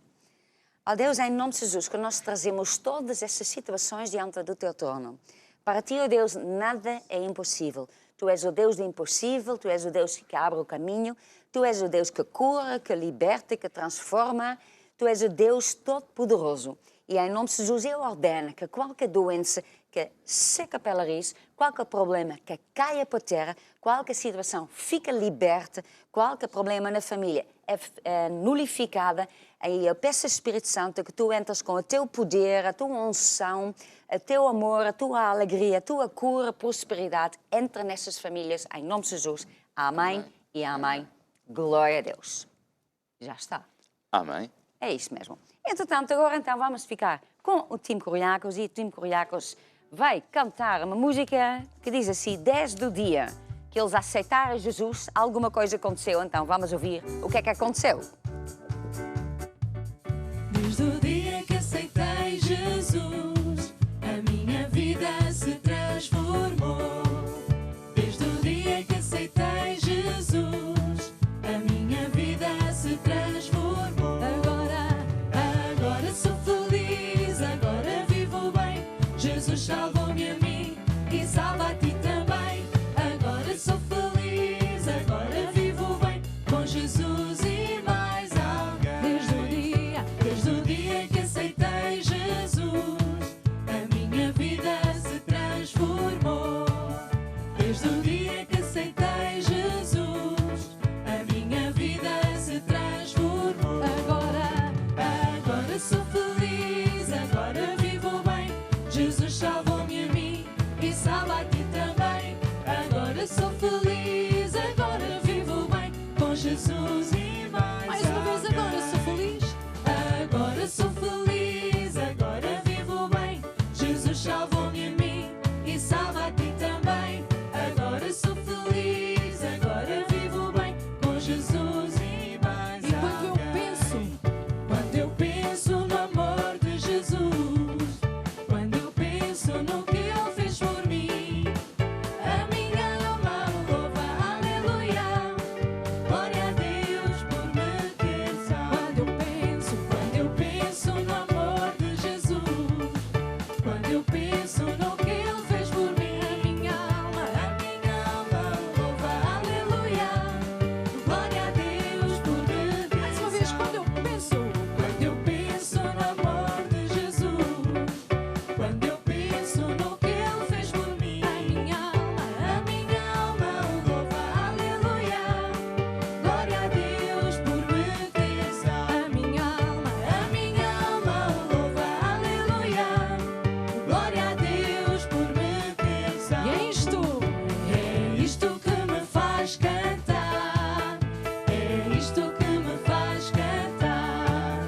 Ó Deus, em nome de Jesus, que nós trazemos todas essas situações diante do teu trono. Para ti, ó Deus, nada é impossível. Tu és o Deus do impossível, tu és o Deus que abre o caminho, tu és o Deus que cura, que liberta, que transforma, tu és o Deus todo-poderoso. E em nome de Jesus eu ordeno que qualquer doença que seca pela raiz, qualquer problema que caia por terra, qualquer situação fica liberta, qualquer problema na família é nulificada. E eu peço ao Espírito Santo que tu entres com o teu poder, a tua unção, o teu amor, a tua alegria, a tua cura, prosperidade. Entra nessas famílias, em nome de Jesus. Amém e amém. Glória a Deus. Já está. Amém. É isso mesmo. Entretanto, agora então vamos ficar com o Tim Curiacos e o Tim Curiacos vai cantar uma música que diz assim, desde o dia que eles aceitaram Jesus, alguma coisa aconteceu. Então vamos ouvir o que é que aconteceu. Desde o dia que aceitei Jesus, a minha vida se transformou. Desde o dia que aceitei Jesus, a minha vida se transformou. Agora sou feliz, agora vivo bem. Jesus salvou-me a mim e salva a ti também. Agora sou feliz, agora vivo bem com Jesus e mais alguém. Desde o dia que aceitei Jesus, a minha vida se transformou. Desde o dia que aceitei Jesus, a minha vida se transformou. Agora sou feliz, agora vivo bem. Jesus salvou-me a mim e salva a ti também. Agora sou feliz, agora vivo bem com Jesus e mais uma vez, agora sou feliz. Agora sou feliz, agora vivo bem. Jesus salvou-me a mim e salva a ti também. Agora sou feliz, agora vivo bem com Jesus e mais alguém. Quando eu penso no amor de Jesus, quando eu penso no que Ele fez por mim, a minha alma louva, aleluia, glória a Deus por me ter salvo. Quando eu penso no amor de Jesus, quando eu penso no que Ele fez por mim, a minha alma louva, aleluia, glória a Deus por me ter salvo. Mais uma vez, quando eu penso no amor de Jesus, quando eu penso no que Ele fez por mim, a minha alma louva, aleluia, glória a Deus por me ter salvo. A minha alma louva, aleluia, glória a Deus por me ter salvo. E é isto que me faz cantar, é isto que me faz cantar.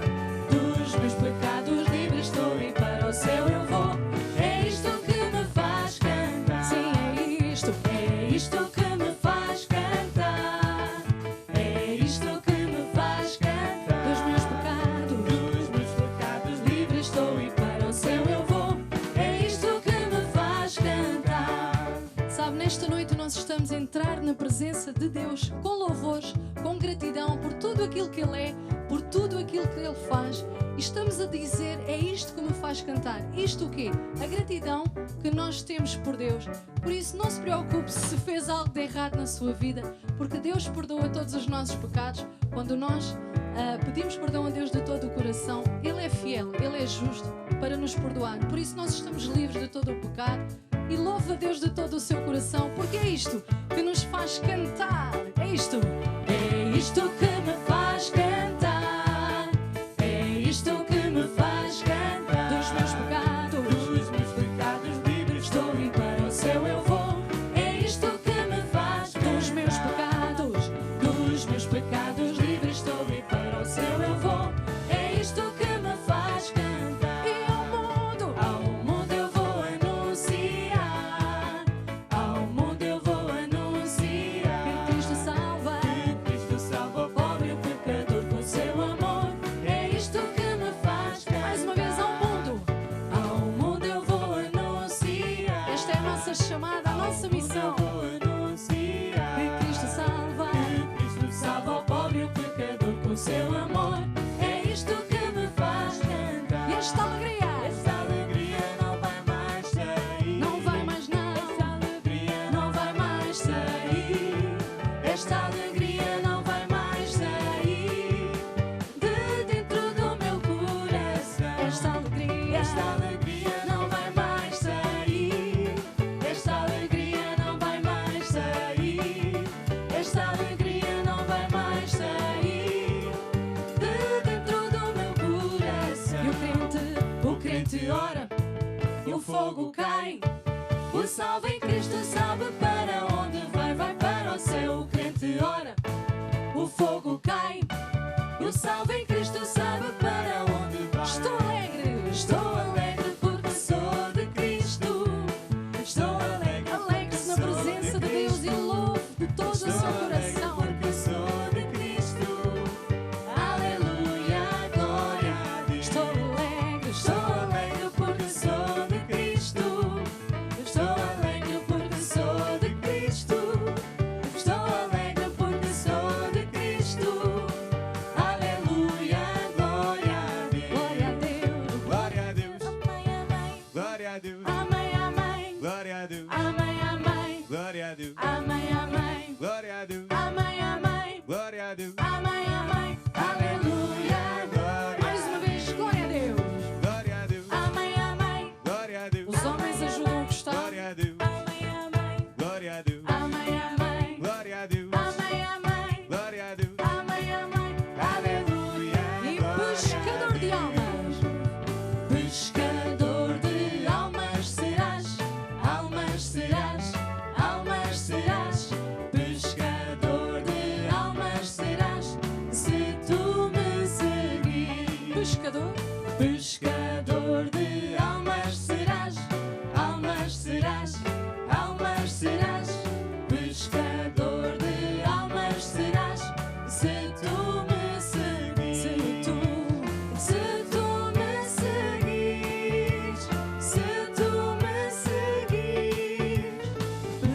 Dos meus pecados livre estou e para o céu eu vou. É isto que me faz cantar. Sim, é isto que me faz cantar. É isto que me faz cantar. Dos meus pecados livre estou e para o céu eu vou. É isto que me faz cantar. Sabe, nesta noite nós estamos a entrar na presença de Deus com louvores, com gratidão por tudo aquilo que Ele é, por tudo aquilo que Ele faz. E estamos a dizer, é isto que me faz cantar. Isto o quê? A gratidão que nós temos por Deus. Por isso não se preocupe se fez algo de errado na sua vida, porque Deus perdoa todos os nossos pecados. Quando nós pedimos perdão a Deus de todo o coração, Ele é fiel, Ele é justo para nos perdoar. Por isso nós estamos livres de todo o pecado. E louva a Deus de todo o seu coração, porque é isto que nos faz cantar. É isto que me faz cantar. É isto que me faz cantar. Dos meus pecados livres estou e para o céu eu vou. É isto que me faz cantar. Dos meus pecados livres estou e para o céu eu vou. É isto que me faz cantar. E ao mundo eu vou anunciar. Ao mundo eu vou anunciar. Que Cristo salva o pobre e o Esta alegria não vai mais sair. Esta alegria não vai mais sair. Esta alegria não vai mais sair de dentro do meu coração. E o crente ora, e o fogo cai. O salvo em Cristo sabe para onde vai, vai para o céu. O crente ora, o fogo cai. O salvo em Cristo sabe para onde vai. Estou alegre porque sou de Cristo. Estou alegre, Alegre-se na presença de Deus e louve de todo o seu coração. porque sou de Cristo. Aleluia, glória a Deus. Estou alegre porque sou de Cristo. Estou alegre porque sou de Cristo. Estou alegre porque sou de Cristo. Aleluia, glória a Deus. Glória a Deus. Glória a Deus. Amém, amém. Glória a Deus. Amém, amém. Glória a Deus. Amém, amém. Glória a Deus. Amém, amém. Glória a Deus. Amém, amém. Aleluia, glória. Mais uma vez, glória a Deus. Glória a Deus. Amém, amém. Glória a Deus. Os homens ajudam o que está. Glória a Deus. Amém, amém. Glória a Deus. Amém, amém. Glória a Deus. Amém, amém. Glória a Deus. Amém, amém. Aleluia, E glória pescador de almas. Pescador de almas serás, almas serás, almas serás. Pescador de almas serás, se tu me seguires. Pescador. Pescador de almas serás, almas serás, almas serás. Pescador de almas serás, se tu me seguires. Se tu me seguires, se tu me seguires,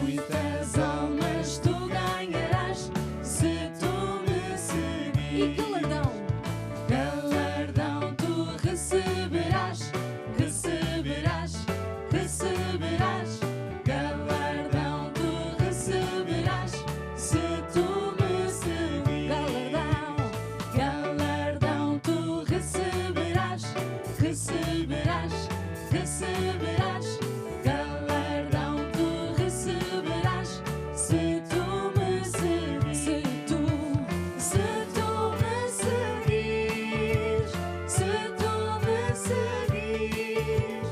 muitas almas tu ganharás. Se tu me E seguires. galardão. Galardão tu receberás, receberás, receberás. Galardão tu receberás, se tu me seguires. Galardão tu receberás, receberás, receberás. Galardão tu receberás, se tu me seguires. Se tu me seguires, se tu me seguires,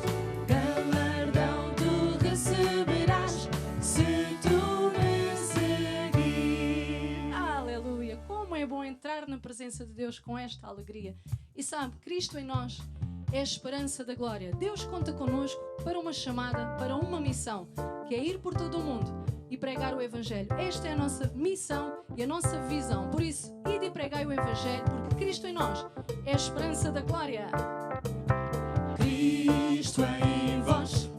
galardão tu receberás, se tu me seguires. Aleluia. Como é bom entrar na presença de Deus com esta alegria. E sabe, Cristo em nós é a esperança da glória. Deus conta connosco para uma chamada, para uma missão, que é ir por todo o mundo e pregar o Evangelho. Esta é a nossa missão e a nossa visão. Por isso, ide e pregai o Evangelho, porque Cristo em nós é a esperança da glória. Cristo em vós,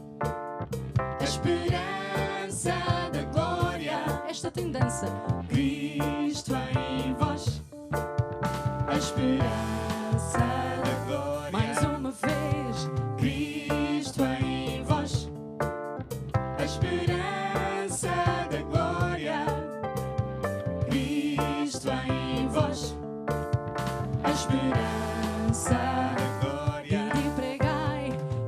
a esperança da glória. Esta tem dança. Cristo em vós, a esperança da glória. Mais uma vez. Cristo em vós, a esperança da glória. Cristo em vós, a esperança da glória.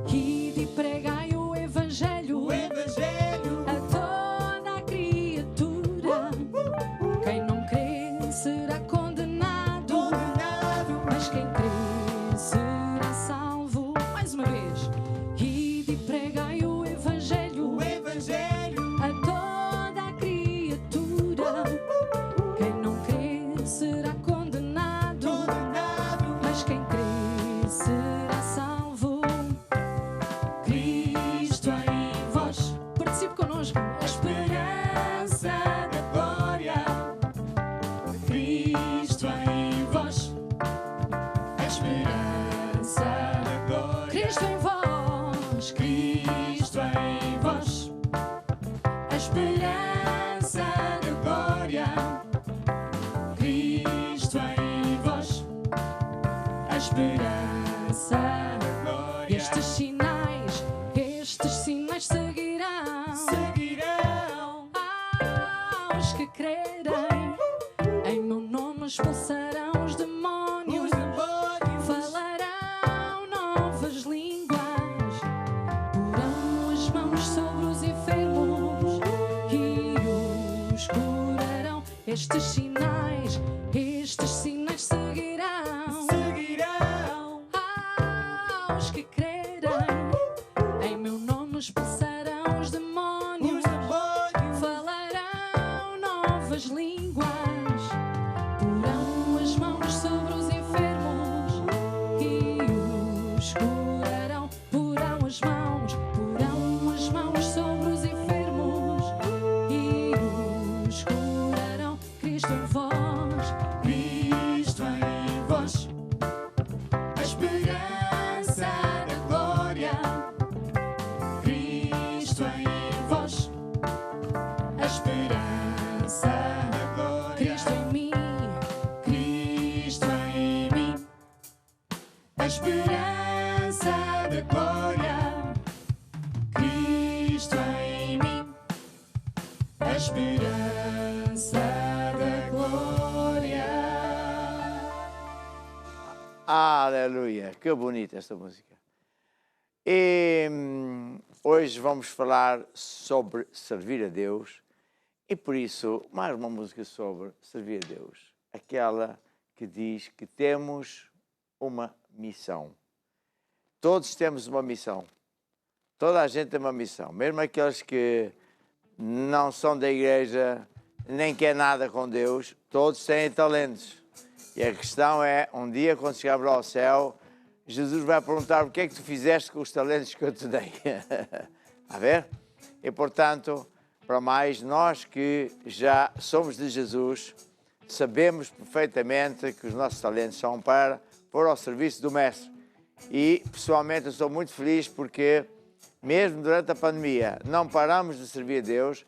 Ide e pregai o Evangelho. O Evangelho A toda a criatura. Quem não crê será condenado, condenado, mas quem crê será salvo. Mais uma vez. Ide e pregai o Evangelho o Evangelho a toda a criatura. Quem não crê será condenado, condenado. mas quem crê será salvo. Cristo em vós, Participe connosco. a esperança da glória. Cristo em vós, a esperança da glória. Cristo em vós. Cristo em vós, a esperança da glória. Cristo em vós, a esperança da glória. Estes sinais seguirão seguirão aos que crerem. Em meu nome expulsarão os demónios, os demónios, falarão novas línguas. estes sinais seguirão aos que crerem. Em meu nome expulsarão os demónios, falarão novas línguas, porão as mãos sobre os enfermos e os curarão. Porão as mãos sobre os enfermos e os curarão. Cristo em vós, a esperança da glória. Cristo em vós, a esperança da glória. Cristo em mim, a esperança da glória. Cristo em mim, a esperança da glória. Aleluia, que bonita esta música. E hoje vamos falar sobre servir a Deus e por isso mais uma música sobre servir a Deus. Aquela que diz que temos uma missão. Todos temos uma missão. Toda a gente tem uma missão. Mesmo aqueles que não são da igreja, nem quer nada com Deus, todos têm talentos. E a questão é, um dia quando chegarmos ao céu, Jesus vai perguntar o que é que tu fizeste com os talentos que eu te dei. A ver? E portanto, para mais, nós que já somos de Jesus, sabemos perfeitamente que os nossos talentos são para pôr ao serviço do Mestre. E pessoalmente eu estou muito feliz porque mesmo durante a pandemia não paramos de servir a Deus.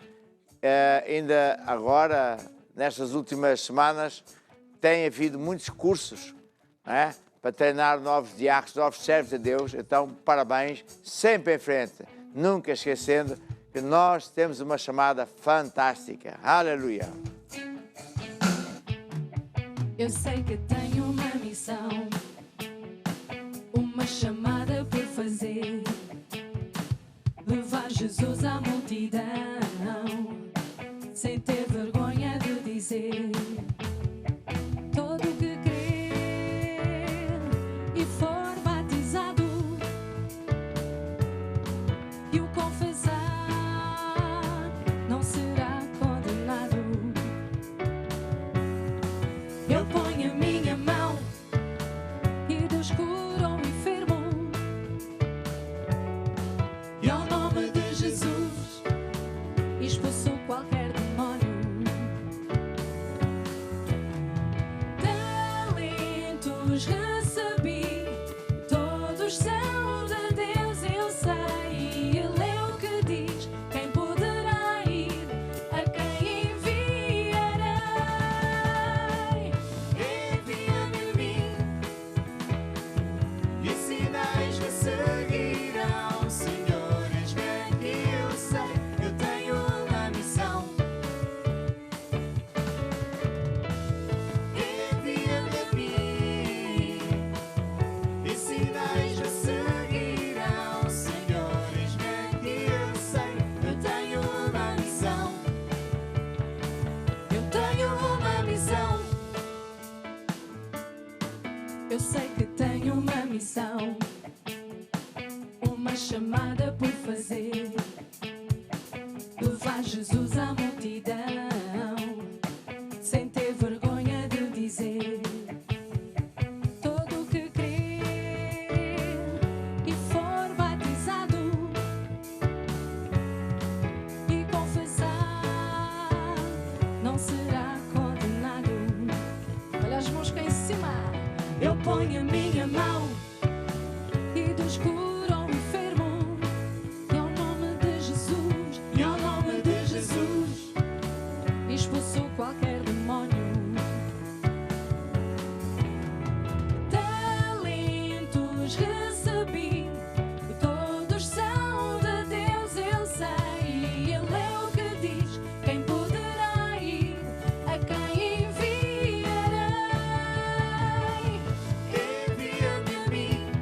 Ainda agora, nestas últimas semanas, tem havido muitos cursos, não é? Para treinar novos diáconos, novos servos de Deus. Então, parabéns, sempre em frente, nunca esquecendo que nós temos uma chamada fantástica. Aleluia! Eu sei que tenho uma missão, uma chamada por fazer, levar Jesus à multidão, sem ter vergonha de dizer todo o que crer e for batizado e o confessar não será condenado. Eu ponho a minha mão e Deus cura o enfermo, e ao nome de Jesus expulsou qualquer demónio. Talentos recebi, todos são de Deus, eu sei, e Ele é o que diz quem poderá ir, a quem enviarei. Envia-me a mim e sinais me seguirão. Senhor, eis-me aqui, eu sei, eu tenho uma missão. Envia-me a mim e sinais me seguirão. Senhor, eis-me aqui, eu sei, eu tenho uma missão. Eu tenho uma missão. Eu sei que tenho uma missão, uma chamada por fazer, levar Jesus à multidão, sem ter vergonha de dizer todo o que crer e for batizado e confessar não será condenado. Olha as mãos cá em cima. Eu ponho a minha mão e Deus cura o enfermo, e ao nome de Jesus, e ao nome de Jesus expulsou qualquer demónio. Talentos recebi, e todos são de Deus, eu sei, e Ele é o que diz quem poderá ir, a quem enviarei. Envia-me a mim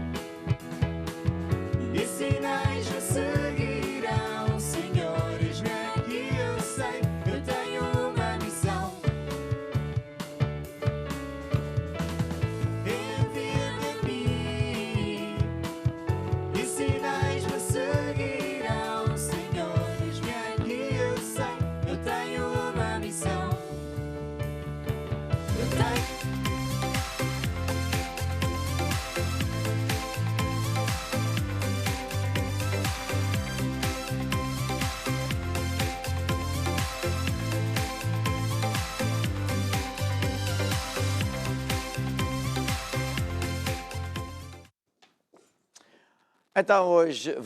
Então hoje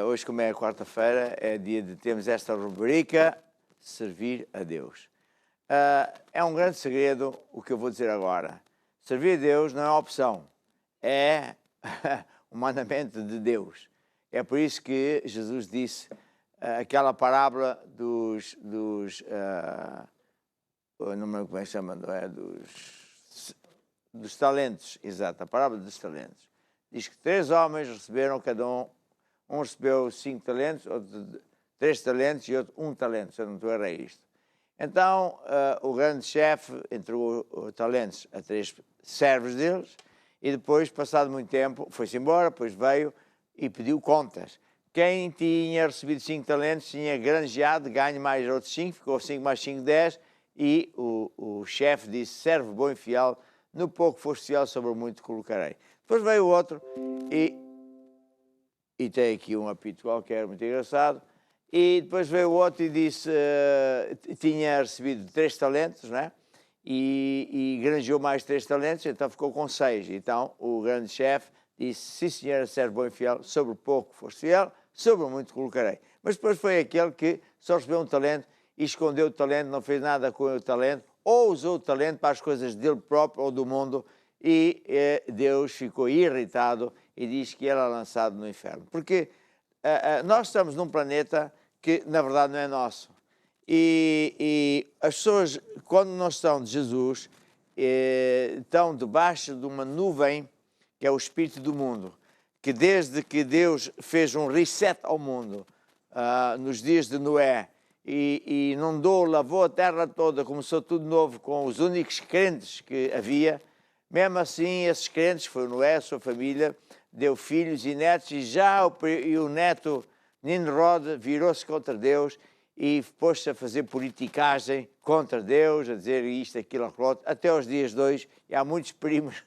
hoje como é quarta-feira, é dia de termos esta rubrica, Servir a Deus. É um grande segredo o que eu vou dizer agora. Servir a Deus não é uma opção, é um mandamento de Deus. É por isso que Jesus disse aquela parábola dos não me lembro como é que chama, não é? Dos talentos, exato, a parábola dos talentos. Diz que 3 homens receberam cada um recebeu 5 talentos, outro 3 talentos e outro 1 talento, se eu não estou a errar isto. Então, o grande chefe entregou talentos a 3 servos deles e depois, passado muito tempo, foi-se embora, depois veio e pediu contas. Quem tinha recebido 5 talentos tinha granjeado, ganho mais outros 5, ficou 5 mais 5, 10, e o chefe disse, servo bom e fiel, no pouco foste fiel, sobre o muito colocarei. Depois veio o outro e tem aqui um apito qualquer, muito engraçado, e depois veio o outro e disse, tinha recebido 3 talentos, né? E granjeou mais 3 talentos, então ficou com 6. Então o grande chefe disse, sim senhora, servo bom e fiel, sobre o pouco foste fiel, sobre o muito colocarei. Mas depois foi aquele que só recebeu 1 talento e escondeu o talento, não fez nada com o talento, ou usou o talento para as coisas dele próprio ou do mundo, e Deus ficou irritado e diz que ele é lançado no inferno. Porque nós estamos num planeta que, na verdade, não é nosso. E as pessoas, quando não estão de Jesus, estão debaixo de uma nuvem, que é o espírito do mundo, que desde que Deus fez um reset ao mundo, nos dias de Noé, e inundou, lavou a terra toda, começou tudo novo com os únicos crentes que havia. Mesmo assim, esses crentes, foi o Noé, a sua família, deu filhos e netos, e o neto Nimrod virou-se contra Deus e pôs-se a fazer politicagem contra Deus, a dizer isto, aquilo, aquilo, até os dias de hoje, e há muitos primos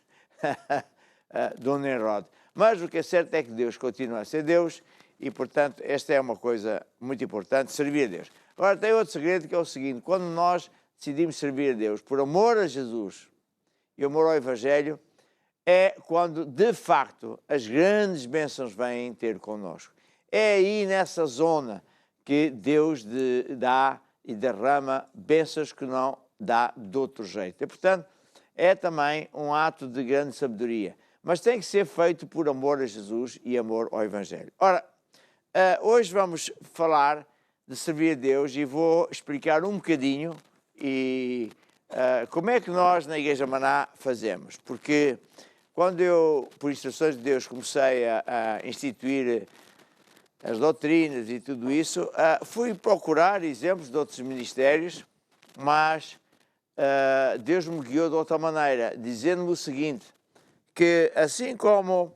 do Nimrod. Mas o que é certo é que Deus continua a ser Deus, e, portanto, esta é uma coisa muito importante, servir a Deus. Agora, tem outro segredo, que é o seguinte, quando nós decidimos servir a Deus por amor a Jesus e amor ao Evangelho, é quando, de facto, as grandes bênçãos vêm ter connosco. É aí, nessa zona, que Deus dá e derrama bênçãos que não dá de outro jeito. E, portanto, é também um ato de grande sabedoria. Mas tem que ser feito por amor a Jesus e amor ao Evangelho. Ora, hoje vamos falar de servir a Deus e vou explicar um bocadinho como é que nós na Igreja Maná fazemos. Porque quando eu, por instruções de Deus, comecei a instituir as doutrinas e tudo isso, fui procurar exemplos de outros ministérios, mas Deus me guiou de outra maneira, dizendo-me o seguinte, que assim como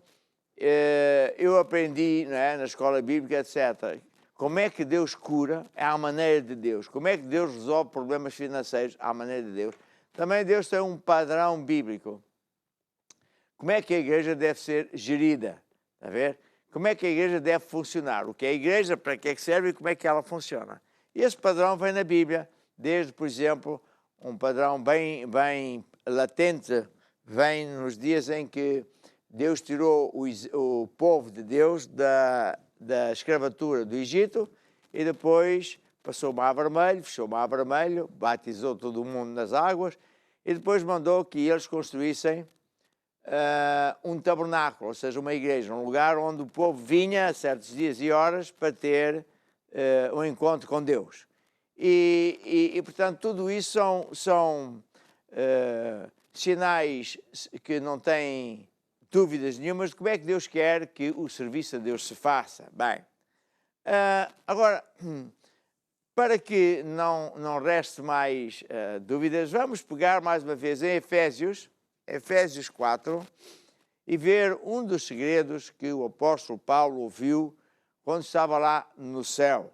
eu aprendi, não é, na escola bíblica, etc., como é que Deus cura, é a maneira de Deus. Como é que Deus resolve problemas financeiros, é a maneira de Deus. Também Deus tem um padrão bíblico. Como é que a igreja deve ser gerida, está a ver? Como é que a igreja deve funcionar? O que é a igreja, para que é que serve e como é que ela funciona? E esse padrão vem na Bíblia, desde, por exemplo, um padrão bem latente, vem nos dias em que Deus tirou o povo de Deus da escravatura do Egito e depois passou o Mar Vermelho, fechou o Mar Vermelho, batizou todo o mundo nas águas e depois mandou que eles construíssem um tabernáculo, ou seja, uma igreja, um lugar onde o povo vinha a certos dias e horas para ter um encontro com Deus. E portanto, tudo isso são sinais que não têm dúvidas nenhumas de como é que Deus quer que o serviço a Deus se faça. Bem, agora, para que não reste mais dúvidas, vamos pegar mais uma vez em Efésios 4, e ver um dos segredos que o apóstolo Paulo ouviu quando estava lá no céu.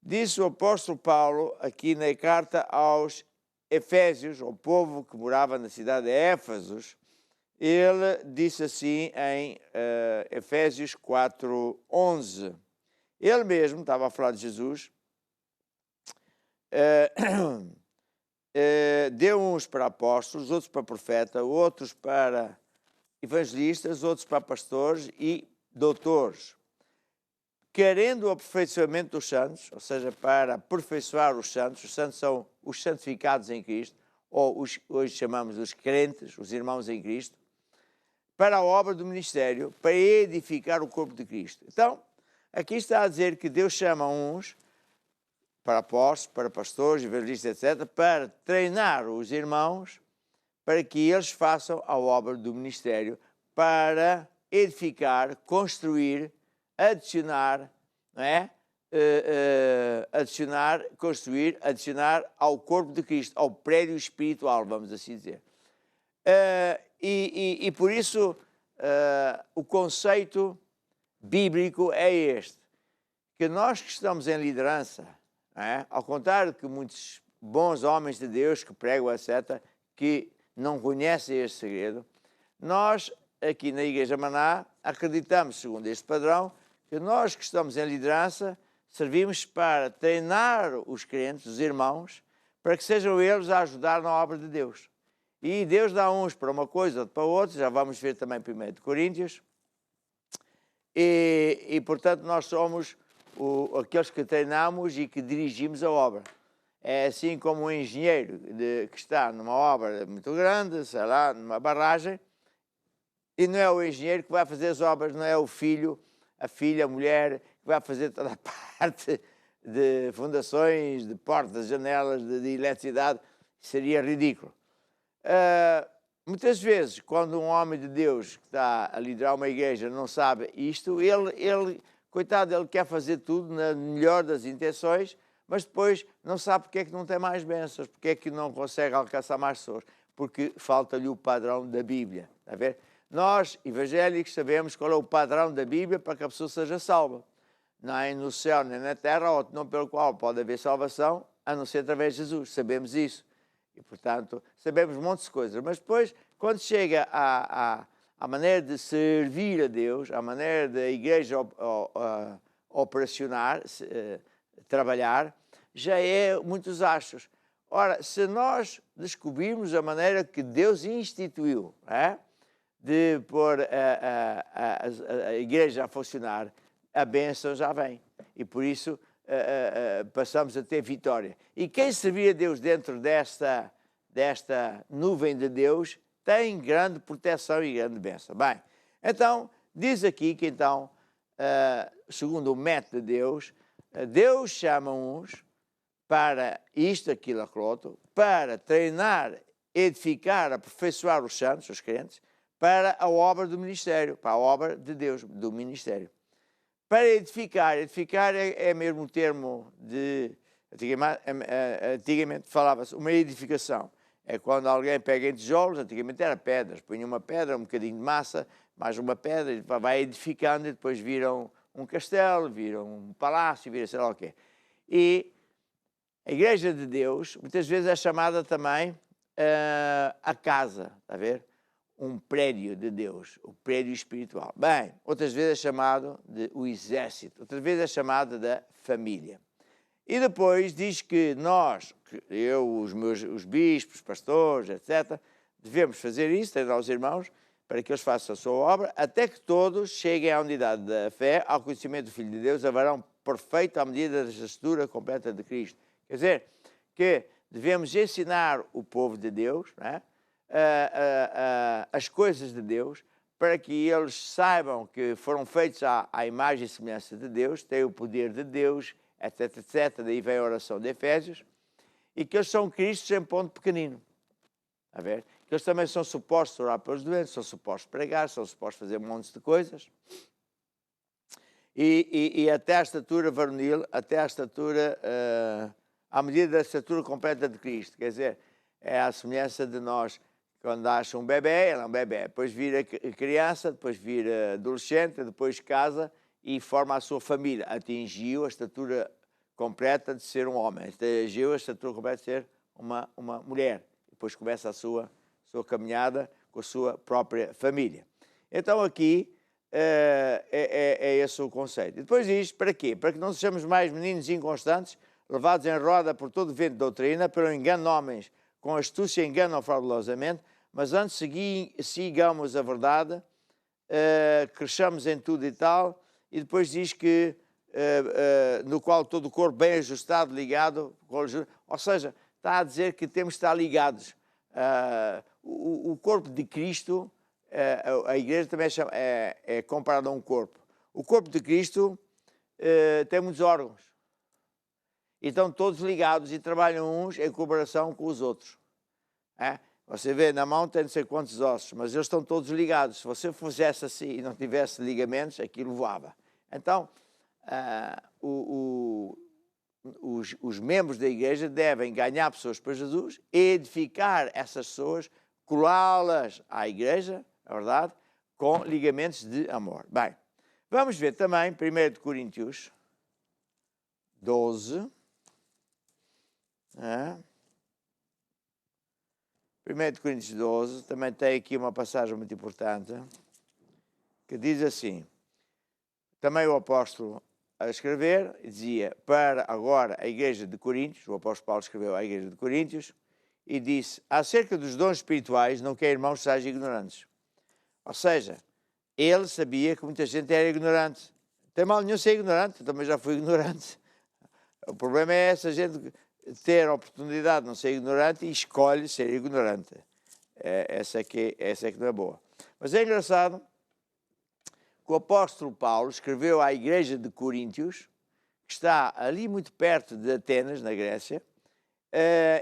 Diz o apóstolo Paulo, aqui na carta aos Efésios, ao povo que morava na cidade de Éfesos, ele disse assim em Efésios 4:11. Ele mesmo estava a falar de Jesus, deu uns para apóstolos, outros para profeta, outros para evangelistas, outros para pastores e doutores, querendo o aperfeiçoamento dos santos, ou seja, para aperfeiçoar os santos são os santificados em Cristo, ou hoje chamamos os crentes, os irmãos em Cristo, para a obra do ministério, para edificar o corpo de Cristo. Então, aqui está a dizer que Deus chama uns para apóstolos, para pastores, evangelistas, etc., para treinar os irmãos para que eles façam a obra do ministério, para edificar, construir, adicionar, não é? Adicionar, construir, adicionar ao corpo de Cristo, ao prédio espiritual, vamos assim dizer. E por isso o conceito bíblico é este, que nós que estamos em liderança, não é? Ao contrário que muitos bons homens de Deus que pregam, etc., que não conhecem este segredo, nós aqui na Igreja Maná acreditamos, segundo este padrão, que nós que estamos em liderança servimos para treinar os crentes, os irmãos, para que sejam eles a ajudar na obra de Deus. E Deus dá uns para uma coisa, outros para outra, já vamos ver também 1 Coríntios, e portanto nós somos aqueles que treinamos e que dirigimos a obra. É assim como um engenheiro que está numa obra muito grande, sei lá, numa barragem, e não é o engenheiro que vai fazer as obras, não é o filho, a filha, a mulher, que vai fazer toda a parte de fundações, de portas, janelas, de eletricidade. Seria ridículo. Muitas vezes, quando um homem de Deus que está a liderar uma igreja não sabe isto, ele coitado, ele quer fazer tudo na melhor das intenções, mas depois não sabe porque é que não tem mais bênçãos, porque é que não consegue alcançar mais pessoas, porque falta-lhe o padrão da Bíblia. Está a ver? Nós, evangélicos, sabemos qual é o padrão da Bíblia para que a pessoa seja salva. Nem no céu, nem na terra, outro nome pelo qual pode haver salvação, a não ser através de Jesus. Sabemos isso. E, portanto, sabemos um monte de coisas. Mas depois, quando chega à maneira de servir a Deus, à maneira da igreja operacionar, trabalhar, já é muitos achos. Ora, se nós descobrirmos a maneira que Deus instituiu, de pôr a igreja a funcionar, a bênção já vem. E por isso passamos a ter vitória. E quem servir a Deus dentro desta nuvem de Deus tem grande proteção e grande bênção. Bem, então, diz aqui que então, segundo o método de Deus, Deus chama uns para isto, aquilo, aquilo outro, para treinar, edificar, aperfeiçoar os santos, os crentes, para a obra do ministério, para a obra de Deus, do ministério. Para edificar é mesmo um termo de... Antigamente falava-se uma edificação. É quando alguém pega em tijolos, antigamente era pedras, punha uma pedra, um bocadinho de massa, mais uma pedra, e vai edificando e depois viram um castelo, viram um palácio, viram sei lá o quê. E a Igreja de Deus muitas vezes é chamada também a casa, está a ver? Um prédio de Deus, o prédio espiritual. Bem, outras vezes é chamado de o exército, outras vezes é chamado da família. E depois diz que nós, eu, os bispos, pastores, etc., devemos fazer isso, treinar os irmãos, para que eles façam a sua obra, até que todos cheguem à unidade da fé, ao conhecimento do Filho de Deus, a varão perfeito à medida da estatura completa de Cristo. Quer dizer, que devemos ensinar o povo de Deus, não é? As coisas de Deus, para que eles saibam que foram feitos à imagem e semelhança de Deus, têm o poder de Deus, etc, etc. Daí vem a oração de Efésios, e que eles são Cristos em ponto pequenino. A ver? Que eles também são supostos orar pelos doentes, são supostos pregar, são supostos fazer montes de coisas. E até a estatura varonil, até a estatura, à medida da estatura completa de Cristo. Quer dizer, é a semelhança de nós. Quando acha um bebê, ela é um bebê, depois vira criança, depois vira adolescente, depois casa e forma a sua família. Atingiu a estatura completa de ser um homem, atingiu a estatura completa de ser uma mulher. Depois começa a sua caminhada com a sua própria família. Então aqui é esse o conceito. E depois diz, para quê? Para que não sejamos mais meninos inconstantes, levados em roda por todo o vento de doutrina, pelo engano de homens, com astúcia enganam fraudulosamente, mas antes sigamos a verdade cresçamos em tudo e tal, e depois diz que no qual todo o corpo bem ajustado, ligado, ou seja, está a dizer que temos de estar ligados. O corpo de Cristo, a igreja também é comparada a um corpo. O corpo de Cristo tem muitos órgãos. E estão todos ligados e trabalham uns em cooperação com os outros. Você vê, na mão tem não sei quantos ossos, mas eles estão todos ligados. Se você fizesse assim e não tivesse ligamentos, aquilo voava. Então, os membros da igreja devem ganhar pessoas para Jesus, edificar essas pessoas, colá-las à igreja, é verdade, com ligamentos de amor. Bem, vamos ver também 1 Coríntios 12. 1 Coríntios 12, também tem aqui uma passagem muito importante, que diz assim, também o apóstolo a escrever, dizia, para agora a igreja de Coríntios, o apóstolo Paulo escreveu à igreja de Coríntios, e disse, acerca dos dons espirituais, não quer irmãos sejam ignorantes. Ou seja, ele sabia que muita gente era ignorante. Não tem mal nenhum ser ignorante, eu também já fui ignorante. O problema é essa gente ter a oportunidade de não ser ignorante e escolhe ser ignorante. Essa é que não é boa. Mas é engraçado que o apóstolo Paulo escreveu à igreja de Coríntios, que está ali muito perto de Atenas, na Grécia,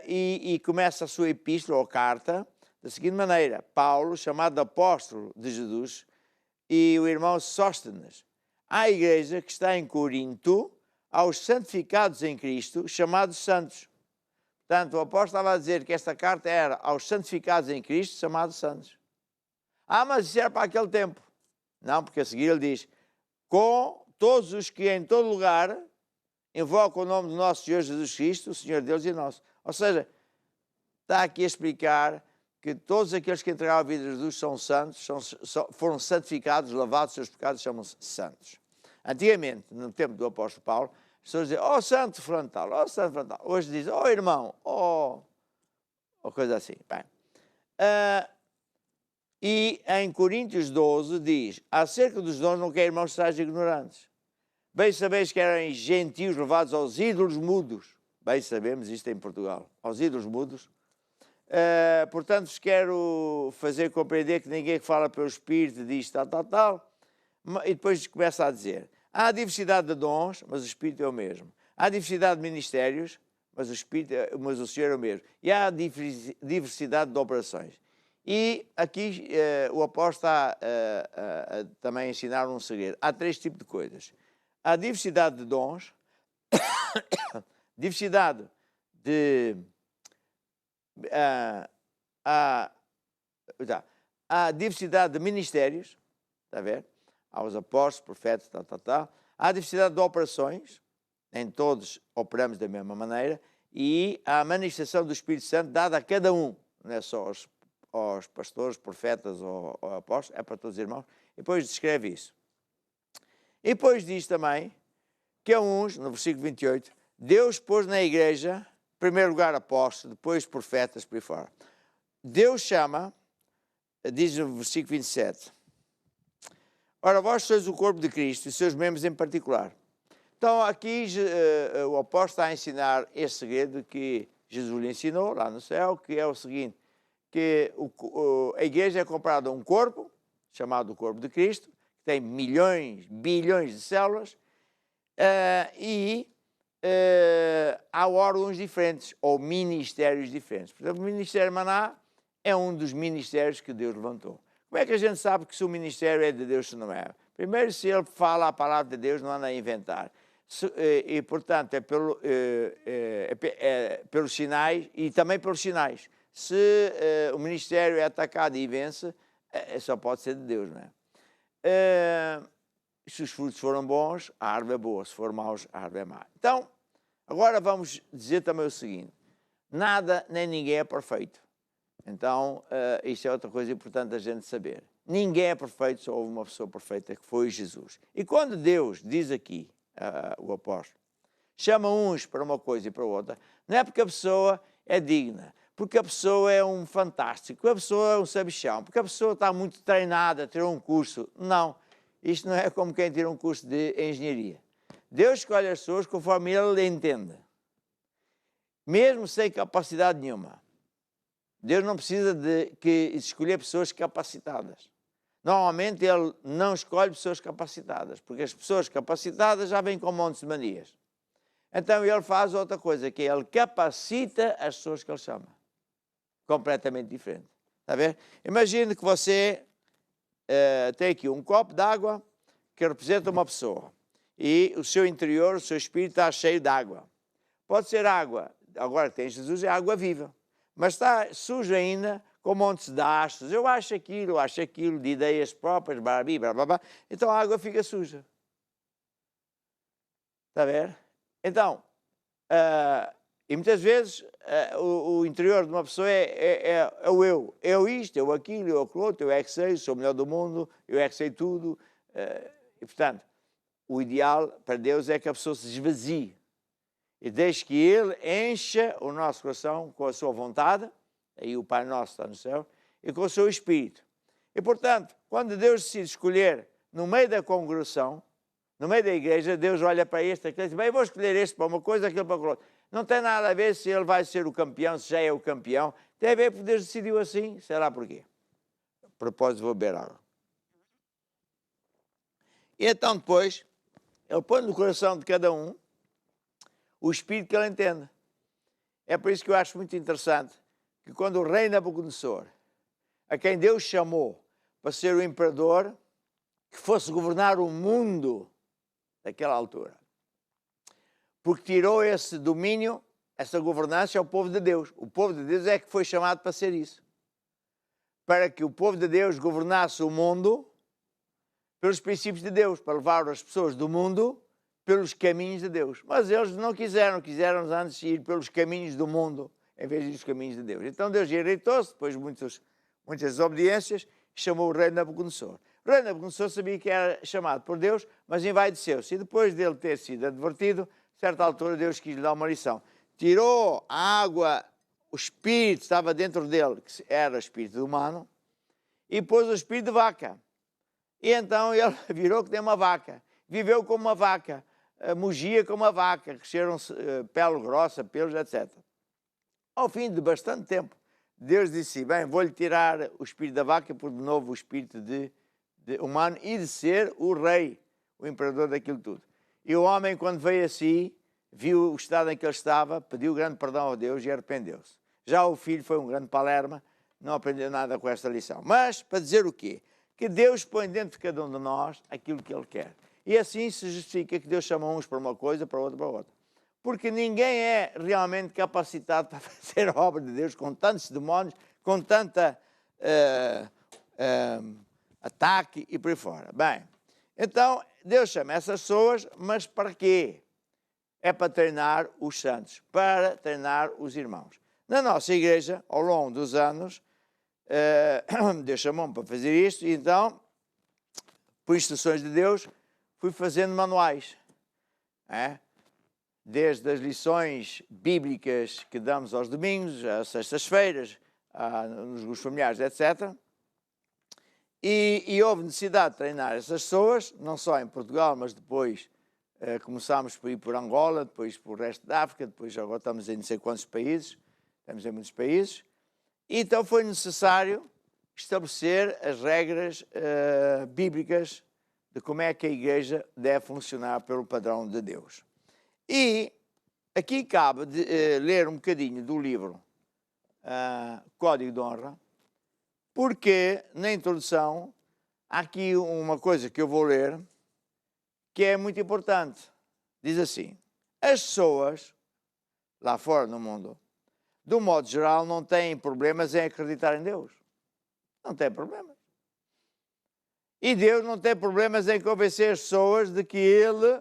e começa a sua epístola ou carta da seguinte maneira, Paulo, chamado apóstolo de Jesus, e o irmão Sóstenes, à igreja que está em Corinto, aos santificados em Cristo, chamados santos. Portanto, o apóstolo estava a dizer que esta carta era aos santificados em Cristo, chamados santos. Mas isso era para aquele tempo. Não, porque a seguir ele diz, com todos os que em todo lugar invocam o nome do nosso Senhor Jesus Cristo, o Senhor Deus e nosso. Ou seja, está aqui a explicar que todos aqueles que entregaram a vida a Jesus são santos, foram santificados, lavados os seus pecados, chamam-se santos. Antigamente, no tempo do apóstolo Paulo, as pessoas diziam, santo frontal, santo frontal. Hoje dizem, irmão, ou coisa assim. Bem, e em Coríntios 12 diz, acerca dos dons não quer irmãos sejam ignorantes. Bem sabeis que eram gentios levados aos ídolos mudos. Bem sabemos isto em Portugal, aos ídolos mudos. Portanto, vos quero fazer compreender que ninguém que fala pelo Espírito diz tal. E depois começa a dizer, há diversidade de dons, mas o Espírito é o mesmo. Há diversidade de ministérios, mas o Senhor é o mesmo. E há diversidade de operações. E aqui o apóstolo está também a ensinar um segredo. Há 3 tipos de coisas. Há diversidade de dons, diversidade de... há diversidade de ministérios, está a ver? Há os apóstolos, profetas, Há diversidade de operações, nem todos operamos da mesma maneira, e há a manifestação do Espírito Santo dada a cada um, não é só aos pastores, profetas ou apóstolos, é para todos os irmãos. E depois descreve isso. E depois diz também que a uns, no versículo 28, Deus pôs na igreja, em primeiro lugar apóstolos, depois profetas, por aí fora. Deus chama, diz no versículo 27, ora, vós sois o corpo de Cristo e seus membros em particular. Então, aqui o apóstolo está a ensinar este segredo que Jesus lhe ensinou lá no céu, que é o seguinte, que a igreja é comparada a um corpo, chamado o corpo de Cristo, que tem milhões, bilhões de células, e há órgãos diferentes, ou ministérios diferentes. Por exemplo, o Ministério Maná é um dos ministérios que Deus levantou. Como é que a gente sabe que se o ministério é de Deus, se não é? Primeiro, se ele fala a palavra de Deus, não anda a inventar. E, portanto, é pelos sinais e também pelos sinais. Se o ministério é atacado e vence, só pode ser de Deus, não é? Se os frutos foram bons, a árvore é boa. Se for maus, a árvore é má. Então, agora vamos dizer também o seguinte. Nada nem ninguém é perfeito. Então, isto é outra coisa importante a gente saber. Ninguém é perfeito, só houve uma pessoa perfeita, que foi Jesus. E quando Deus diz aqui, o apóstolo, chama uns para uma coisa e para outra, não é porque a pessoa é digna, porque a pessoa é um fantástico, porque a pessoa é um sabichão, porque a pessoa está muito treinada, tirou um curso. Não, isto não é como quem tira um curso de engenharia. Deus escolhe as pessoas conforme Ele entende, mesmo sem capacidade nenhuma. Deus não precisa de escolher pessoas capacitadas. Normalmente Ele não escolhe pessoas capacitadas, porque as pessoas capacitadas já vêm com montes de manias. Então Ele faz outra coisa, que é Ele capacita as pessoas que Ele chama. Completamente diferente. Está a ver? Imagine que você tem aqui um copo de água que representa uma pessoa. E o seu interior, o seu espírito está cheio de água. Pode ser água, agora tem Jesus, é água viva. Mas está sujo ainda, com montes de astros. Eu acho aquilo, de ideias próprias, blá, blá, blá, blá. Então a água fica suja. Está a ver? Então, e muitas vezes o interior de uma pessoa é o eu. Eu isto, eu aquilo, eu aquilo outro, eu é que sei, sou o melhor do mundo, eu é que sei tudo. E portanto, o ideal para Deus é que a pessoa se esvazie e deixe que Ele encha o nosso coração com a sua vontade, aí o Pai Nosso está no céu, e com o seu Espírito. E portanto, quando Deus decide escolher no meio da congregação, no meio da igreja, Deus olha para este, aquele, diz, bem, vou escolher este para uma coisa, aquele para outra. Não tem nada a ver se ele vai ser o campeão, se já é o campeão. Tem a ver porque Deus decidiu assim, sei lá porquê. A propósito, vou beber água. E então depois, Ele põe no coração de cada um o espírito que ele entende. É por isso que eu acho muito interessante que quando o rei Nabucodonosor, a quem Deus chamou para ser o imperador, que fosse governar o mundo daquela altura, porque tirou esse domínio, essa governança ao povo de Deus. O povo de Deus é que foi chamado para ser isso. Para que o povo de Deus governasse o mundo pelos princípios de Deus, para levar as pessoas do mundo pelos caminhos de Deus. Mas eles não quiseram antes ir pelos caminhos do mundo, em vez de ir pelos caminhos de Deus. Então Deus irritou-se, depois de muitas desobediências, chamou o rei Nabucodonosor. O rei Nabucodonosor sabia que era chamado por Deus, mas envaideceu-se. E depois dele ter sido advertido, a certa altura Deus quis lhe dar uma lição. Tirou a água, o espírito estava dentro dele, que era o espírito humano, e pôs o espírito de vaca. E então ele virou que tem uma vaca. Viveu como uma vaca, mugia como uma vaca, cresceram pele grossa, pelos, etc. Ao fim de bastante tempo, Deus disse, bem, vou-lhe tirar o espírito da vaca por de novo o espírito de humano e de ser o rei, o imperador daquilo tudo. E o homem, quando veio assim, viu o estado em que ele estava, pediu grande perdão a Deus e arrependeu-se. Já o filho foi um grande palerma, não aprendeu nada com esta lição. Mas, para dizer o quê? Que Deus põe dentro de cada um de nós aquilo que Ele quer. E assim se justifica que Deus chama uns para uma coisa, para outra para outra. Porque ninguém é realmente capacitado para fazer a obra de Deus com tantos demónios, com tanta ataque e por aí fora. Bem, então Deus chama essas pessoas, mas para quê? É para treinar os santos, para treinar os irmãos. Na nossa igreja, ao longo dos anos, Deus chamou-me para fazer isto e então, por instruções de Deus, fui fazendo manuais. Desde as lições bíblicas que damos aos domingos, às sextas-feiras, nos grupos familiares, etc. E houve necessidade de treinar essas pessoas, não só em Portugal, mas depois começámos por ir por Angola, depois por o resto da África, depois agora estamos em não sei quantos países, estamos em muitos países. E então foi necessário estabelecer as regras bíblicas de como é que a igreja deve funcionar pelo padrão de Deus. E aqui cabe de, ler um bocadinho do livro Código de Honra, porque na introdução há aqui uma coisa que eu vou ler que é muito importante. Diz assim, as pessoas lá fora no mundo, de um modo geral, não têm problemas em acreditar em Deus. Não têm problemas. E Deus não tem problemas em convencer as pessoas de que Ele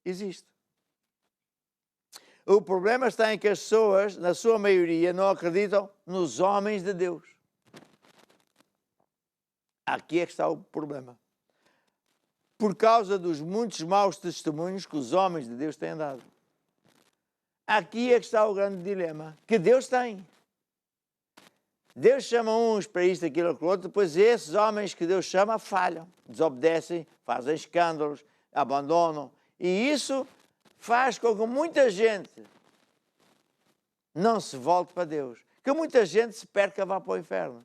existe. O problema está em que as pessoas, na sua maioria, não acreditam nos homens de Deus. Aqui é que está o problema. Por causa dos muitos maus testemunhos que os homens de Deus têm dado. Aqui é que está o grande dilema que Deus tem. Deus chama uns para isto, aquilo, aquilo outro, depois esses homens que Deus chama falham, desobedecem, fazem escândalos, abandonam. E isso faz com que muita gente não se volte para Deus, que muita gente se perca, vá para o inferno.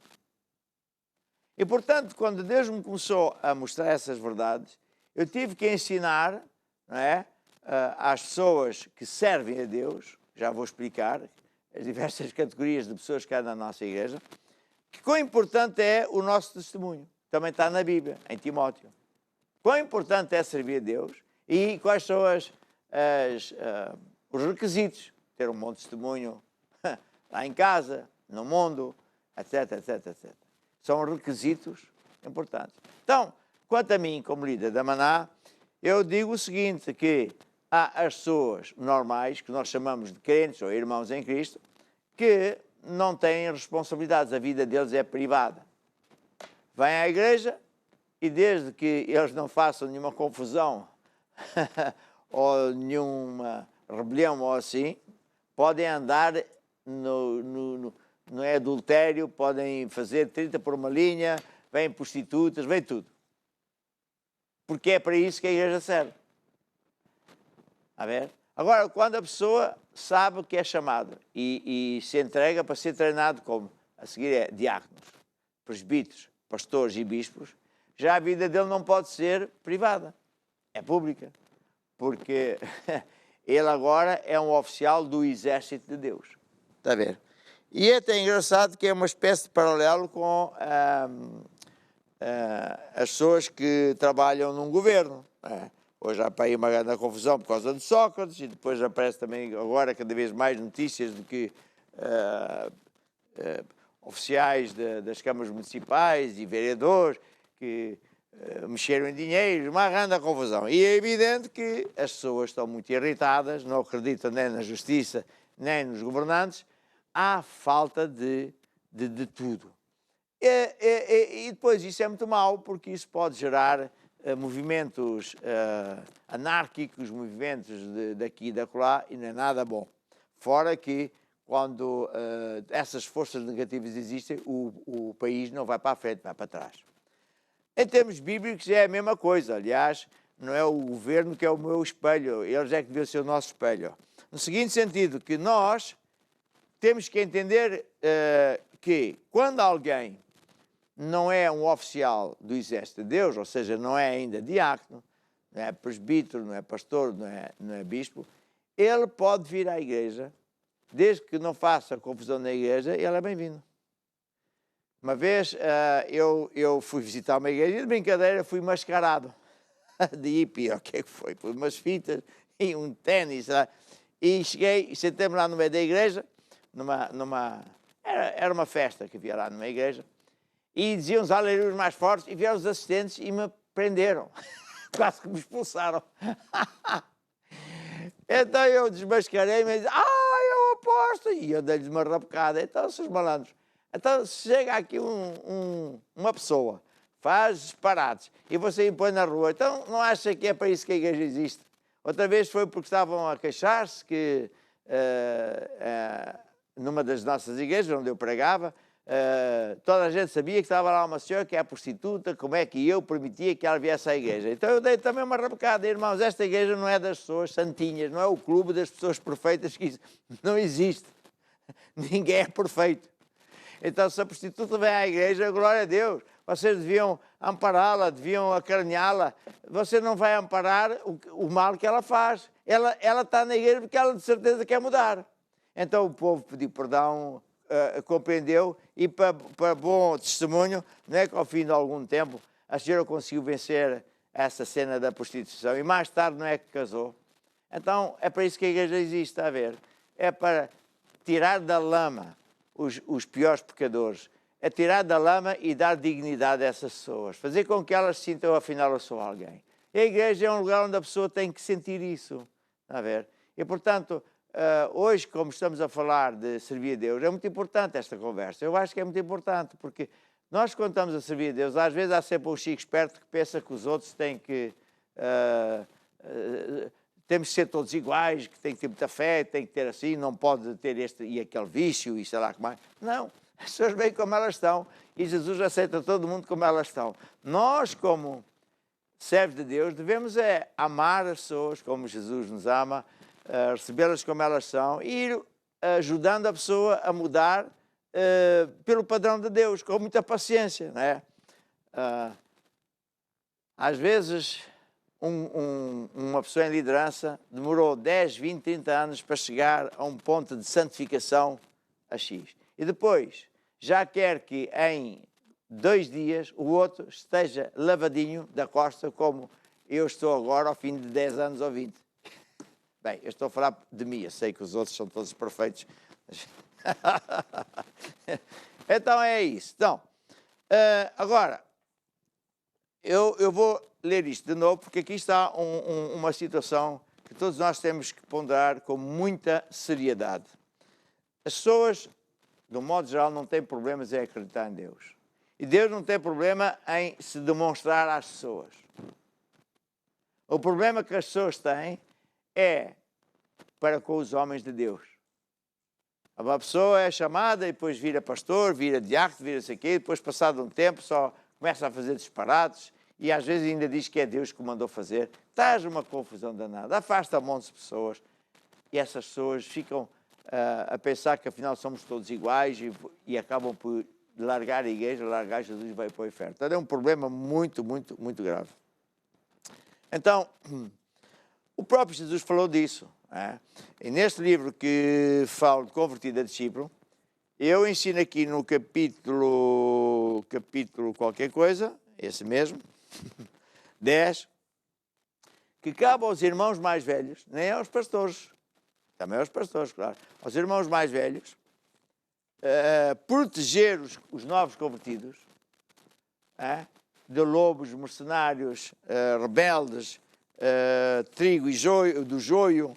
E, portanto, quando Deus me começou a mostrar essas verdades, eu tive que ensinar, não é, às pessoas que servem a Deus, já vou explicar as diversas categorias de pessoas que há na nossa igreja, que quão importante é o nosso testemunho. Também está na Bíblia, em Timóteo. Quão importante é servir a Deus e quais são os requisitos. Ter um bom testemunho lá em casa, no mundo, etc, etc, etc. São requisitos importantes. Então, quanto a mim, como líder da Maná, eu digo o seguinte, que há as pessoas normais, que nós chamamos de crentes ou irmãos em Cristo, que não têm responsabilidades, a vida deles é privada. Vêm à igreja e desde que eles não façam nenhuma confusão ou nenhuma rebelião ou assim, podem andar no adultério, podem fazer 30 por uma linha, vêm prostitutas, vem tudo. Porque é para isso que a igreja serve. A ver? Agora, quando a pessoa sabe que é chamada e se entrega para ser treinado como, a seguir é diáconos, presbíteros, pastores e bispos, já a vida dele não pode ser privada, é pública. Porque ele agora é um oficial do exército de Deus. Está a ver? E é até engraçado que é uma espécie de paralelo com as pessoas que trabalham num governo. Hoje há para aí uma grande confusão por causa de Sócrates e depois aparece também agora cada vez mais notícias de que oficiais das câmaras municipais e vereadores que mexeram em dinheiro, uma grande confusão. E é evidente que as pessoas estão muito irritadas, não acreditam nem na justiça, nem nos governantes, há falta de tudo. E depois isso é muito mau, porque isso pode gerar movimentos anárquicos, movimentos daqui e da acolá, e não é nada bom. Fora que, quando essas forças negativas existem, o país não vai para a frente, vai para trás. Em termos bíblicos é a mesma coisa. Aliás, não é o governo que é o meu espelho, eles é que deviam ser o nosso espelho. No seguinte sentido, que nós temos que entender que quando alguém não é um oficial do exército de Deus, ou seja, não é ainda diácono, não é presbítero, não é pastor, não é bispo, ele pode vir à igreja, desde que não faça confusão na igreja, ele é bem-vindo. Uma vez eu fui visitar uma igreja e de brincadeira fui mascarado de hippie, o que é que foi? Pus umas fitas e um ténis, e cheguei, sentei-me lá no meio da igreja, era uma festa que havia lá numa igreja, e diziam os aleluias mais fortes, e vieram os assistentes e me prenderam. Quase que me expulsaram. Então eu desmascarei-me e disse, eu aposto! E eu dei-lhes uma rapocada. Então, seus malandros, então chega aqui uma pessoa, faz disparates, e você impõe na rua, então não acha que é para isso que a igreja existe? Outra vez foi porque estavam a queixar-se que numa das nossas igrejas, onde eu pregava, toda a gente sabia que estava lá uma senhora que é prostituta, como é que eu permitia que ela viesse à igreja. Então eu dei também uma rabocada, irmãos, esta igreja não é das pessoas santinhas, não é o clube das pessoas perfeitas, que isso não existe. Ninguém é perfeito. Então se a prostituta vem à igreja, glória a Deus, vocês deviam ampará-la, deviam acarinhá-la, você não vai amparar o mal que ela faz. Ela está na igreja porque ela de certeza quer mudar. Então o povo pediu perdão, compreendeu, e para bom testemunho, não é que ao fim de algum tempo a senhora conseguiu vencer essa cena da prostituição e mais tarde não é que casou. Então é para isso que a igreja existe, está a ver? É para tirar da lama os piores pecadores, é tirar da lama e dar dignidade a essas pessoas, fazer com que elas sintam afinal eu sou alguém. E a igreja é um lugar onde a pessoa tem que sentir isso, está a ver? E portanto, hoje, como estamos a falar de servir a Deus, é muito importante esta conversa. Eu acho que é muito importante, porque nós, quando estamos a servir a Deus, às vezes há sempre um chico esperto que pensa que os outros têm que... temos que ser todos iguais, que tem que ter muita fé, tem que ter assim, não pode ter este e aquele vício e sei lá que mais. Não, As pessoas vêm como elas estão e Jesus aceita todo mundo como elas estão. Nós, como servos de Deus, devemos amar as pessoas como Jesus nos ama, recebê-las como elas são e ir ajudando a pessoa a mudar pelo padrão de Deus, com muita paciência, não é? Às vezes, uma pessoa em liderança demorou 10, 20, 30 anos para chegar a um ponto de santificação a X. E depois, já quer que em 2 dias o outro esteja lavadinho da costa, como eu estou agora ao fim de 10 anos ou 20. Bem, eu estou a falar de mim, eu sei que os outros são todos perfeitos. Então é isso. Então, agora, eu vou ler isto de novo, porque aqui está uma situação que todos nós temos que ponderar com muita seriedade. As pessoas, de um modo geral, não têm problemas em acreditar em Deus. E Deus não tem problema em se demonstrar às pessoas. O problema que as pessoas têm é para com os homens de Deus. Uma pessoa é chamada e depois vira pastor, vira diácono, vira isso aqui, depois, passado um tempo, só começa a fazer disparates e às vezes ainda diz que é Deus que o mandou fazer. Traz uma confusão danada, afasta um monte de pessoas e essas pessoas ficam a pensar que afinal somos todos iguais e acabam por largar a igreja, largar Jesus e vai para o inferno. Então é um problema muito, muito, muito grave. Então, o próprio Jesus falou disso. E neste livro que falo de Convertido a Discípulo, eu ensino aqui no capítulo qualquer coisa, esse mesmo, 10, que cabe aos irmãos mais velhos, nem aos pastores, também aos pastores, claro, aos irmãos mais velhos, proteger os novos convertidos de lobos, mercenários, rebeldes, trigo e joio, do joio,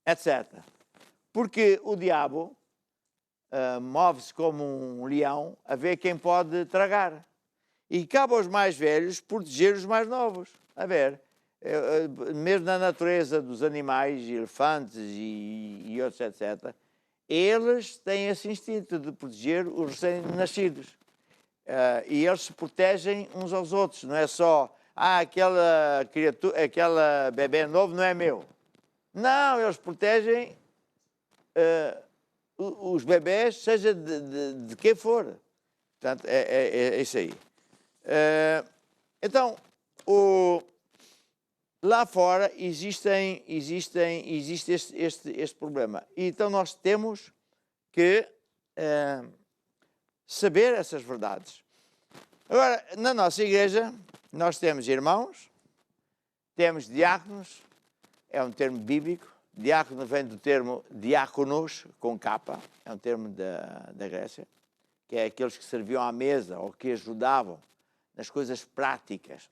etc. Porque o diabo move-se como um leão a ver quem pode tragar. E cabe aos mais velhos proteger os mais novos. A ver, mesmo na natureza dos animais, elefantes e outros, etc., eles têm esse instinto de proteger os recém-nascidos. E eles se protegem uns aos outros. Não é só, aquela bebê novo não é meu. Não, eles protegem os bebés, seja de quem for. Portanto, é isso aí. Então, lá fora existe este problema. E então nós temos que saber essas verdades. Agora, na nossa igreja, nós temos irmãos, temos diáconos, é um termo bíblico. Diácono vem do termo diáconos, com capa, é um termo da Grécia, que é aqueles que serviam à mesa ou que ajudavam nas coisas práticas.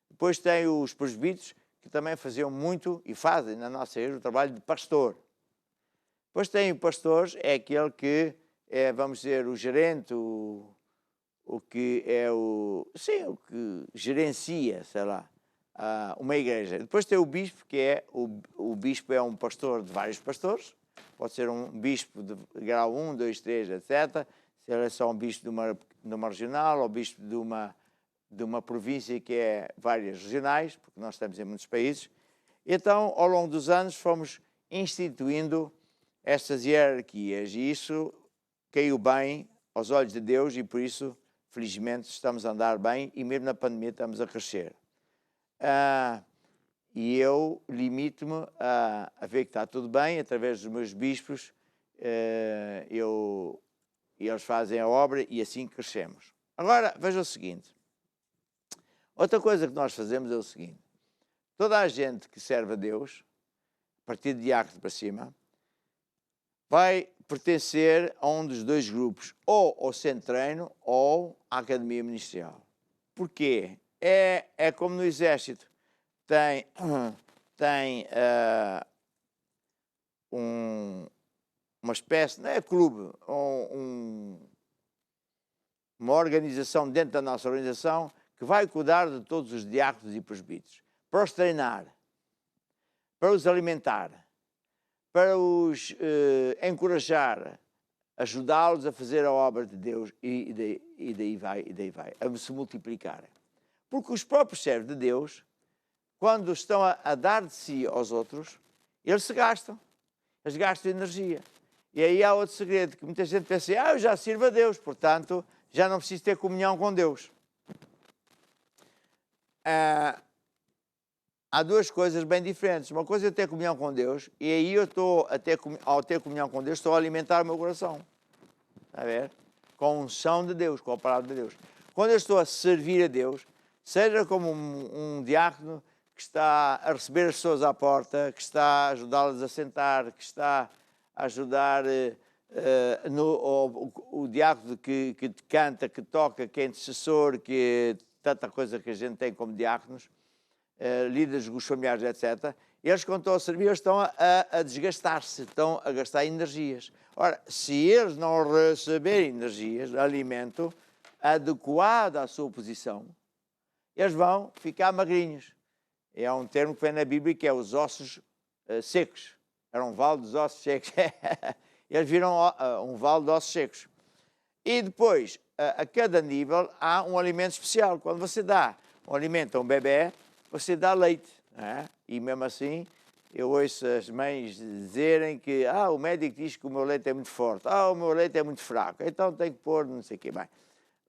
Depois tem os presbíteros, que também faziam muito e fazem na nossa igreja o trabalho de pastor. Depois tem o pastores, é aquele que é, vamos dizer, o gerente, o que é o que gerencia, sei lá, uma igreja. Depois tem o bispo, que é o bispo é um pastor de vários pastores, pode ser um bispo de grau 1, 2, 3, etc. Se ele é só um bispo de uma regional ou bispo de uma província que é várias regionais, porque nós estamos em muitos países. Então, ao longo dos anos, fomos instituindo estas hierarquias e isso caiu bem aos olhos de Deus e, por isso, felizmente, estamos a andar bem e mesmo na pandemia estamos a crescer. E eu limito-me a ver que está tudo bem, através dos meus bispos, eles fazem a obra e assim crescemos. Agora, veja o seguinte. Outra coisa que nós fazemos é o seguinte. Toda a gente que serve a Deus, a partir de diácono para cima, vai pertencer a um dos dois grupos, ou ao centro de treino ou à academia ministerial. Porquê? É como no exército. Tem uma espécie, não é clube, uma organização dentro da nossa organização que vai cuidar de todos os diáconos e presbíteros, para os treinar, para os alimentar, para os encorajar ajudá-los a fazer a obra de Deus e daí vai, a se multiplicarem. Porque os próprios servos de Deus, quando estão a dar de si aos outros, eles se gastam. Eles gastam energia. E aí há outro segredo, que muita gente pensa, eu já sirvo a Deus, portanto, já não preciso ter comunhão com Deus. Há duas coisas bem diferentes. Uma coisa é ter comunhão com Deus, e aí eu estou, ao ter comunhão com Deus, estou a alimentar o meu coração. Está a ver? Com a unção de Deus, com a palavra de Deus. Quando eu estou a servir a Deus, seja como um diácono que está a receber as pessoas à porta, que está a ajudá-las a sentar, que está a ajudar o diácono que canta, que toca, que é intercessor, que é tanta coisa que a gente tem como diáconos, líderes dos grupos familiares, etc. Eles, quando estão a servir, eles estão a desgastar-se, estão a gastar energias. Ora, se eles não receberem energias, alimento adequado à sua posição, eles vão ficar magrinhos. É um termo que vem na Bíblia que é os ossos secos. Era um vale dos ossos secos. Eles viram um vale de ossos secos. E depois, a cada nível, há um alimento especial. Quando você dá um alimento a um bebê, você dá leite. Não é? E mesmo assim, eu ouço as mães dizerem que o médico diz que o meu leite é muito forte, o meu leite é muito fraco, então tem que pôr não sei o que mais.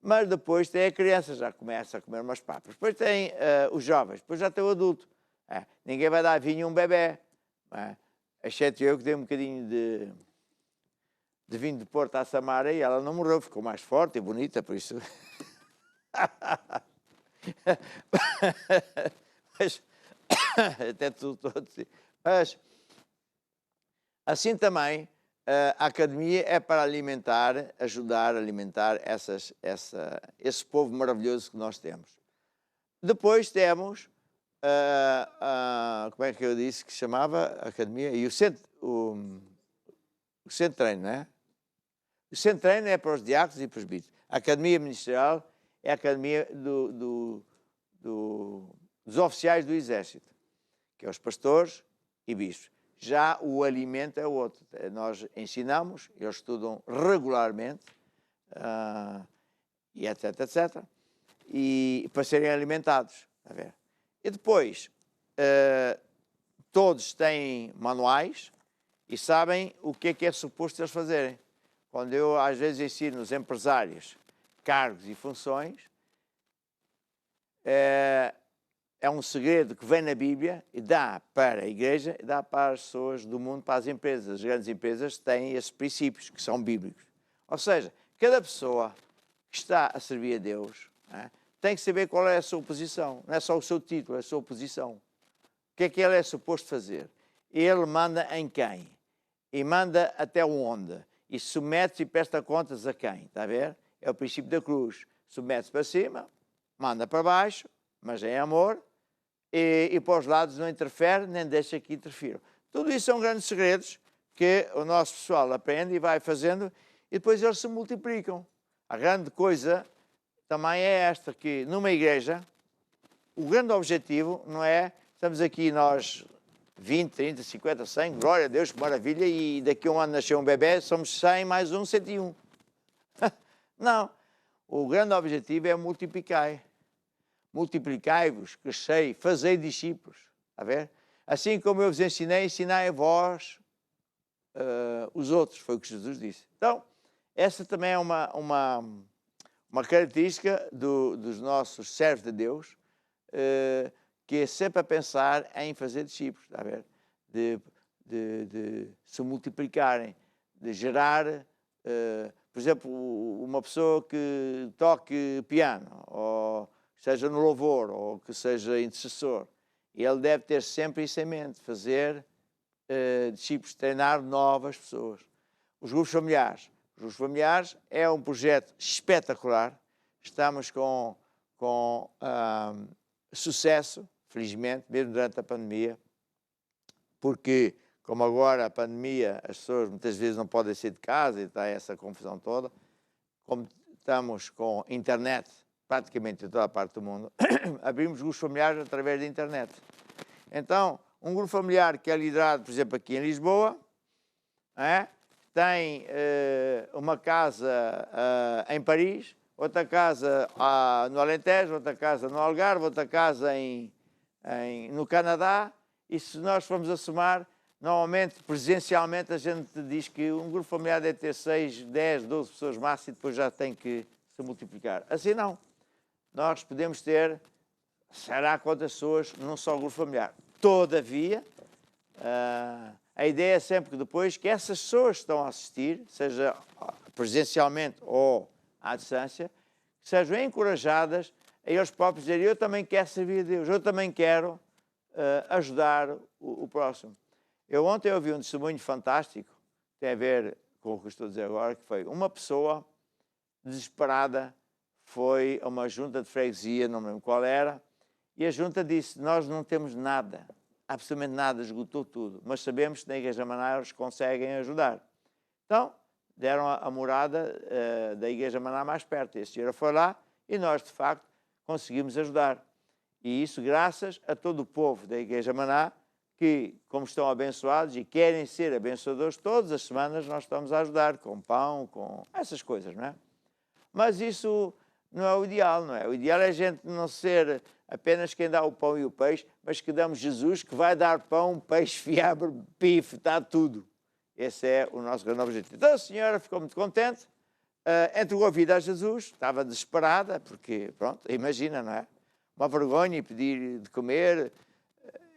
Mas depois tem a criança, já começa a comer umas papas. Depois tem os jovens, depois já tem o adulto. Ninguém vai dar vinho a um bebê. Exceto eu que dei um bocadinho de vinho de Porto à Samara e ela não morreu, ficou mais forte e bonita, por isso. Mas, até tudo todo. Mas, assim também, a academia é para ajudar a alimentar esse povo maravilhoso que nós temos. Depois temos, como é que eu disse que se chamava a academia? E o centro de treino, não é? O centro de treino é para os diáconos e presbíteros. A academia ministerial é a academia dos oficiais do exército, que é os pastores e bispos. Já o alimento é outro. Nós ensinamos, eles estudam regularmente, e etc, etc, e para serem alimentados. A ver. E depois, todos têm manuais e sabem o que é suposto eles fazerem. Quando eu, às vezes, ensino os empresários cargos e funções, é um segredo que vem na Bíblia e dá para a igreja e dá para as pessoas do mundo, para as empresas. As grandes empresas têm esses princípios que são bíblicos. Ou seja, cada pessoa que está a servir a Deus tem que saber qual é a sua posição. Não é só o seu título, é a sua posição. O que é que ele é suposto fazer? Ele manda em quem? E manda até onde? E submete-se e presta contas a quem? Está a ver? É o princípio da cruz. Submete-se para cima, manda para baixo, mas em amor, e para os lados não interfere, nem deixa que interfiram. Tudo isso são grandes segredos que o nosso pessoal aprende e vai fazendo, e depois eles se multiplicam. A grande coisa também é esta, que numa igreja, o grande objetivo não é, estamos aqui nós 20, 30, 50, 100, glória a Deus, que maravilha, e daqui a um ano nasceu um bebê, somos 100 mais 101. Não, o grande objetivo é multiplicar. Multiplicai-vos, crescei, fazei discípulos. A ver? Assim como eu vos ensinei, ensinai a vós os outros, foi o que Jesus disse. Então, essa também é uma característica dos nossos servos de Deus, que é sempre a pensar em fazer discípulos, a ver? De se multiplicarem, de gerar, por exemplo, uma pessoa que toque piano, ou seja no louvor, ou que seja intercessor, ele deve ter sempre isso em mente, fazer discípulos, treinar novas pessoas. Os grupos familiares. Os grupos familiares é um projeto espetacular. Estamos com sucesso, felizmente, mesmo durante a pandemia, porque, como agora a pandemia, as pessoas muitas vezes não podem sair de casa e está essa confusão toda, como estamos com internet praticamente em toda a parte do mundo, abrimos grupos familiares através da internet. Então, um grupo familiar que é liderado, por exemplo, aqui em Lisboa, tem uma casa em Paris, outra casa no Alentejo, outra casa no Algarve, outra casa no Canadá, e se nós formos a somar, normalmente, presencialmente, a gente diz que um grupo familiar deve ter 6, 10, 12 pessoas máximo e depois já tem que se multiplicar. Assim não. Nós podemos ter, será quantas pessoas num só grupo familiar. Todavia, a ideia é sempre que depois que essas pessoas que estão a assistir, seja presencialmente ou à distância, que sejam encorajadas a eles próprios dizerem: eu também quero servir a Deus, eu também quero ajudar o próximo. Eu ontem ouvi um testemunho fantástico, tem a ver com o que estou a dizer agora, que foi uma pessoa desesperada, foi a uma junta de freguesia, não me lembro qual era, e a junta disse: nós não temos nada, absolutamente nada, esgotou tudo, mas sabemos que na Igreja Maná eles conseguem ajudar. Então, deram a morada da Igreja Maná mais perto. E a senhora foi lá e nós, de facto, conseguimos ajudar. E isso graças a todo o povo da Igreja Maná, que, como estão abençoados e querem ser abençoadores, todas as semanas nós estamos a ajudar com pão, com essas coisas, não é? Mas isso não é o ideal, não é? O ideal é a gente não ser apenas quem dá o pão e o peixe, mas que damos Jesus, que vai dar pão, peixe, fiambre, bife, dá tudo. Esse é o nosso grande objetivo. Então a senhora ficou muito contente, entregou a vida a Jesus, estava desesperada, porque, pronto, imagina, não é? Uma vergonha e pedir de comer,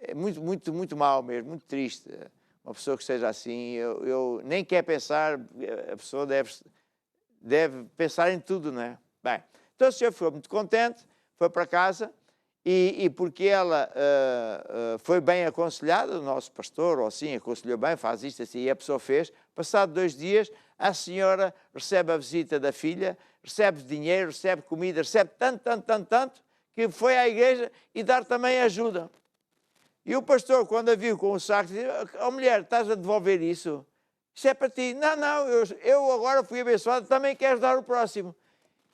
é muito, muito, muito mal mesmo, muito triste. Uma pessoa que esteja assim, eu nem quero pensar, a pessoa deve pensar em tudo, não é? Bem, então a senhora ficou muito contente, foi para casa, e porque ela foi bem aconselhada, o nosso pastor, ou assim, aconselhou bem, faz isto assim, e a pessoa fez. Passado 2 dias, a senhora recebe a visita da filha, recebe dinheiro, recebe comida, recebe tanto, que foi à igreja e dar também ajuda. E o pastor, quando a viu com o saco, disse: oh, mulher, estás a devolver isso? Isso é para ti. Não, eu agora fui abençoado, também quero dar o próximo.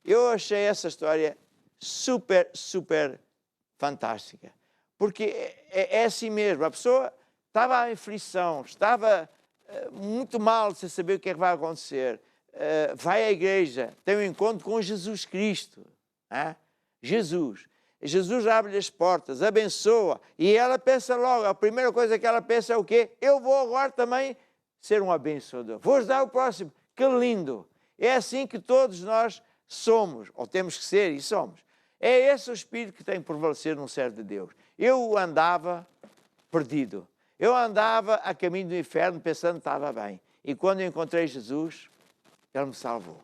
Eu achei essa história super, super fantástica. Porque é assim mesmo. A pessoa estava em aflição, estava muito mal sem saber o que é que vai acontecer. Vai à igreja, tem um encontro com Jesus Cristo. Jesus abre-lhe as portas, abençoa. E ela pensa logo, a primeira coisa que ela pensa é o quê? Eu vou agora também ser um abençoador. Vou ajudar o próximo. Que lindo! É assim que todos nós somos, ou temos que ser e somos. É esse o espírito que tem que prevalecer num servo de Deus. Eu andava perdido. Eu andava a caminho do inferno pensando que estava bem. E quando eu encontrei Jesus, Ele me salvou.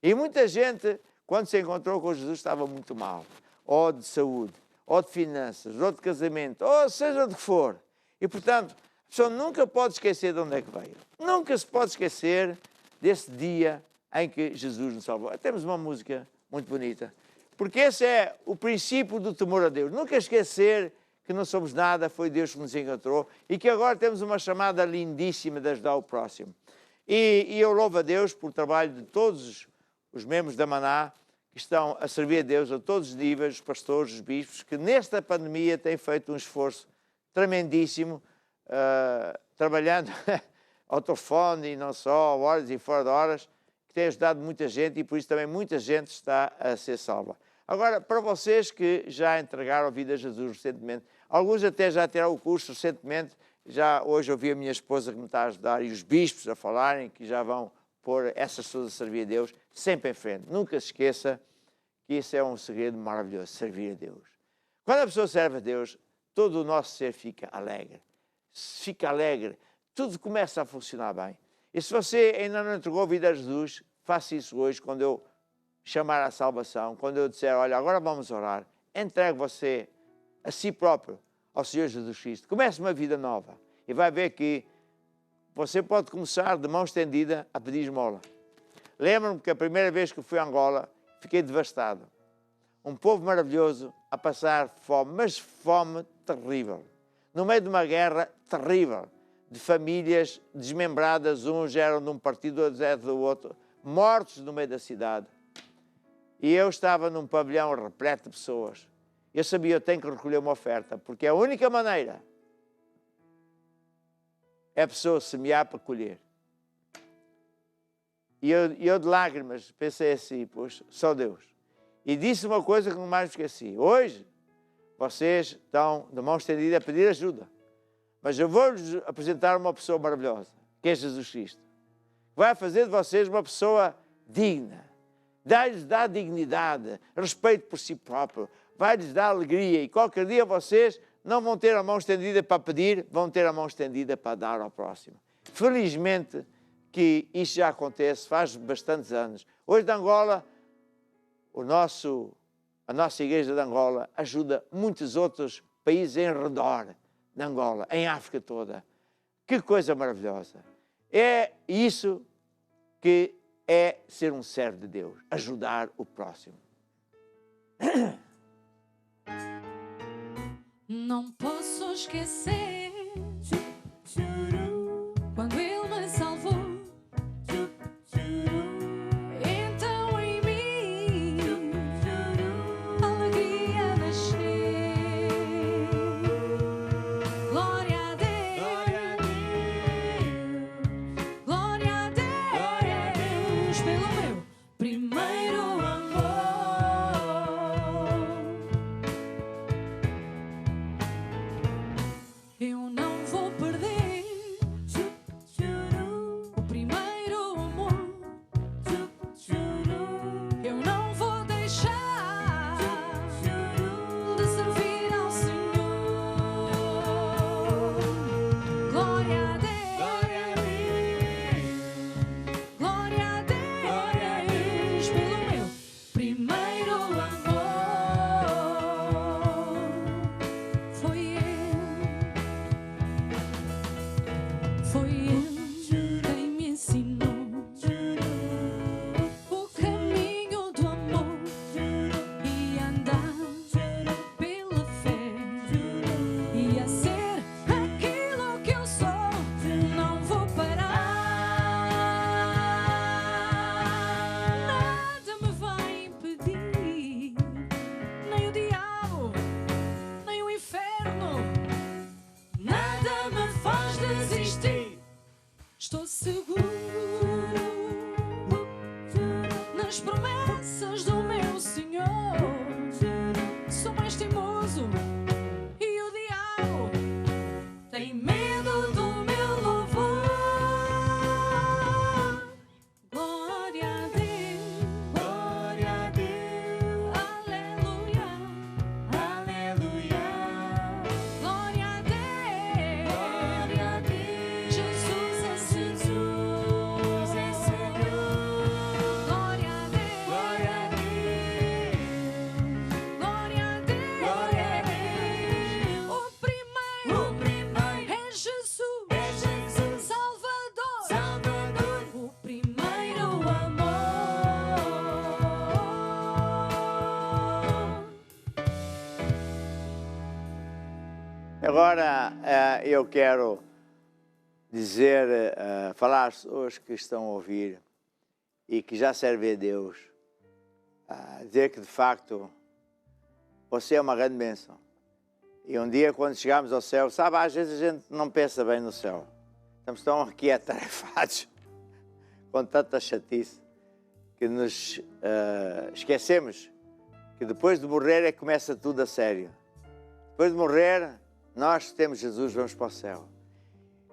E muita gente, quando se encontrou com Jesus, estava muito mal. Ou de saúde, ou de finanças, ou de casamento, ou seja do que for. E, portanto, a pessoa nunca pode esquecer de onde é que veio. Nunca se pode esquecer desse dia em que Jesus nos salvou. Temos uma música muito bonita. Porque esse é o princípio do temor a Deus. Nunca esquecer que não somos nada, foi Deus que nos encontrou e que agora temos uma chamada lindíssima de ajudar o próximo. E eu louvo a Deus por trabalho de todos os membros da Maná que estão a servir a Deus a todos os níveis, os pastores, os bispos, que nesta pandemia têm feito um esforço tremendíssimo, trabalhando ao telefone e não só, horas e fora de horas, que tem ajudado muita gente e por isso também muita gente está a ser salva. Agora, para vocês que já entregaram a vida a Jesus recentemente, alguns até já tiraram o curso recentemente, já hoje ouvi a minha esposa que me está a ajudar e os bispos a falarem que já vão pôr essas pessoas a servir a Deus sempre em frente. Nunca se esqueça que isso é um segredo maravilhoso, servir a Deus. Quando a pessoa serve a Deus, todo o nosso ser fica alegre. Fica alegre, tudo começa a funcionar bem. E se você ainda não entregou a vida a Jesus, faça isso hoje, quando eu chamar à salvação, quando eu disser, olha, agora vamos orar, entregue você a si próprio ao Senhor Jesus Cristo. Comece uma vida nova e vai ver que você pode começar de mão estendida a pedir esmola. Lembro-me que a primeira vez que fui a Angola, fiquei devastado. Um povo maravilhoso a passar fome, mas fome terrível. No meio de uma guerra terrível, de famílias desmembradas, uns eram de um partido, outros eram do outro, mortos no meio da cidade. E eu estava num pavilhão repleto de pessoas. Eu sabia, eu tenho que recolher uma oferta, porque a única maneira é a pessoa semear para colher. E eu de lágrimas pensei assim, pois, só Deus. E disse uma coisa que não mais esqueci. Hoje, vocês estão de mão estendida a pedir ajuda. Mas eu vou-lhes apresentar uma pessoa maravilhosa, que é Jesus Cristo. Vai fazer de vocês uma pessoa digna. Vai-lhes dar dignidade, respeito por si próprio. Vai-lhes dar alegria. E qualquer dia vocês não vão ter a mão estendida para pedir, vão ter a mão estendida para dar ao próximo. Felizmente que isto já acontece faz bastantes anos. Hoje de Angola, a nossa igreja de Angola ajuda muitos outros países em redor de Angola, em África toda. Que coisa maravilhosa. É isso que é ser um servo de Deus, ajudar o próximo. Não posso esquecer quando Ele me salvou. Então em mim a alegria nasceu. Glória a Deus, glória a Deus pelo meu primeiro amor. Eu não vou perder o primeiro amor. Eu não vou deixar de servir ao Senhor. Glória a Deus, glória a Deus pelo meu primeiro amor. Foi Ele quem me ensinou o caminho do amor e andar pela fé e a ser aquilo que eu sou. Não vou parar, nada me vai impedir, nem o diabo, nem o inferno. Nada me faz desistir. Estou seguro nas promessas do meu Senhor. Sou mais teimoso e o diabo tem medo do meu louvor. Glória a Deus, glória a Deus, aleluia, aleluia. Glória a Deus, glória a Deus. Jesus é Senhor, glória a Deus, glória a Deus, glória a Deus, glória a Deus. O primeiro é Jesus, Salvador, o primeiro amor. Agora eu quero dizer, falar às pessoas que estão a ouvir e que já servem a Deus, dizer que de facto você é uma grande bênção. E um dia quando chegarmos ao céu, sabe, às vezes a gente não pensa bem no céu. Estamos tão aqui atarefados com tanta chatice que nos esquecemos que depois de morrer é que começa tudo a sério. Depois de morrer, nós temos Jesus, vamos para o céu.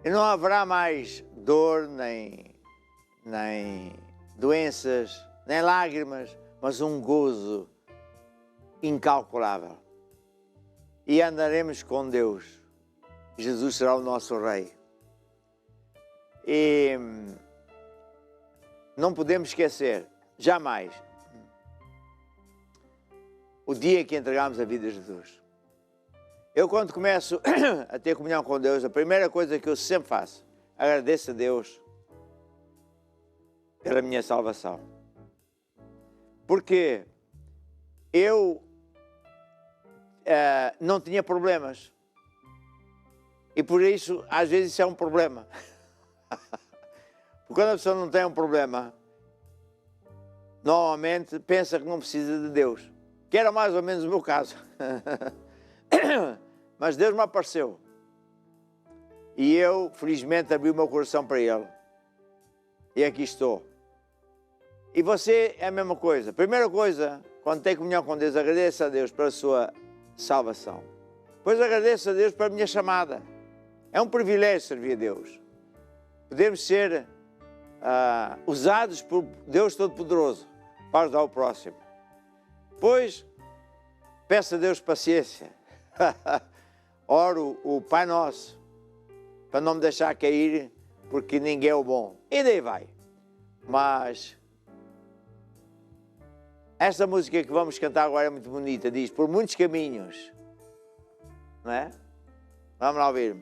E não haverá mais dor, nem doenças, nem lágrimas, mas um gozo incalculável. E andaremos com Deus. Jesus será o nosso Rei. E não podemos esquecer, jamais, o dia que entregamos a vida a Jesus. Eu, quando começo a ter comunhão com Deus, a primeira coisa que eu sempre faço, agradeço a Deus pela minha salvação. Porque eu não tinha problemas. E por isso, às vezes, isso é um problema. Porque quando a pessoa não tem um problema, normalmente pensa que não precisa de Deus. Que era mais ou menos o meu caso. Mas Deus me apareceu. E eu, felizmente, abri o meu coração para Ele. E aqui estou. E você é a mesma coisa. Primeira coisa, quando tem comunhão com Deus, agradeça a Deus pela sua salvação. Depois agradeço a Deus pela minha chamada. É um privilégio servir a Deus. Podemos ser usados por Deus Todo-Poderoso para ajudar o próximo. Depois, peço a Deus paciência. Oro o Pai Nosso para não me deixar cair, porque ninguém é o bom. E daí vai. Mas esta música que vamos cantar agora é muito bonita. Diz, por muitos caminhos. Não é? Vamos lá ouvir.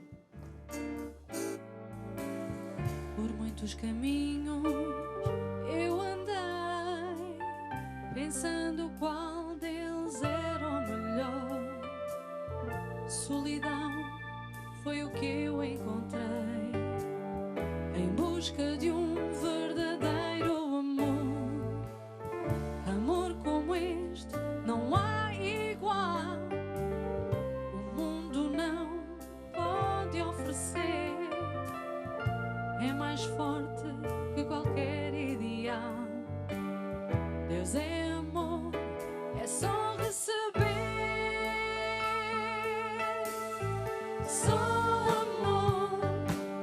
Por muitos caminhos eu andei, pensando qual deles era o melhor. Solidão foi o que eu encontrei, em busca de um verdadeiro amor. Amor como este não há igual, o mundo não pode oferecer. É mais forte que qualquer ideal. Deus é amor, é só receber. Só amor,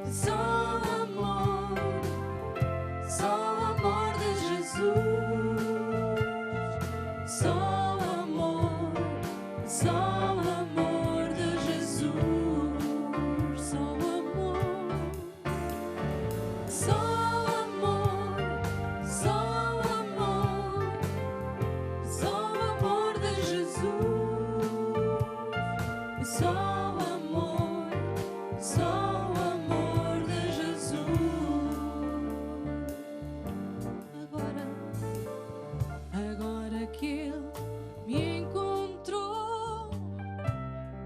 só amor, só amor de Jesus. Só amor, só amor de Jesus. Só amor. Só amor, só amor, só amor de Jesus. Só amor, só amor de Jesus. Agora que Ele me encontrou,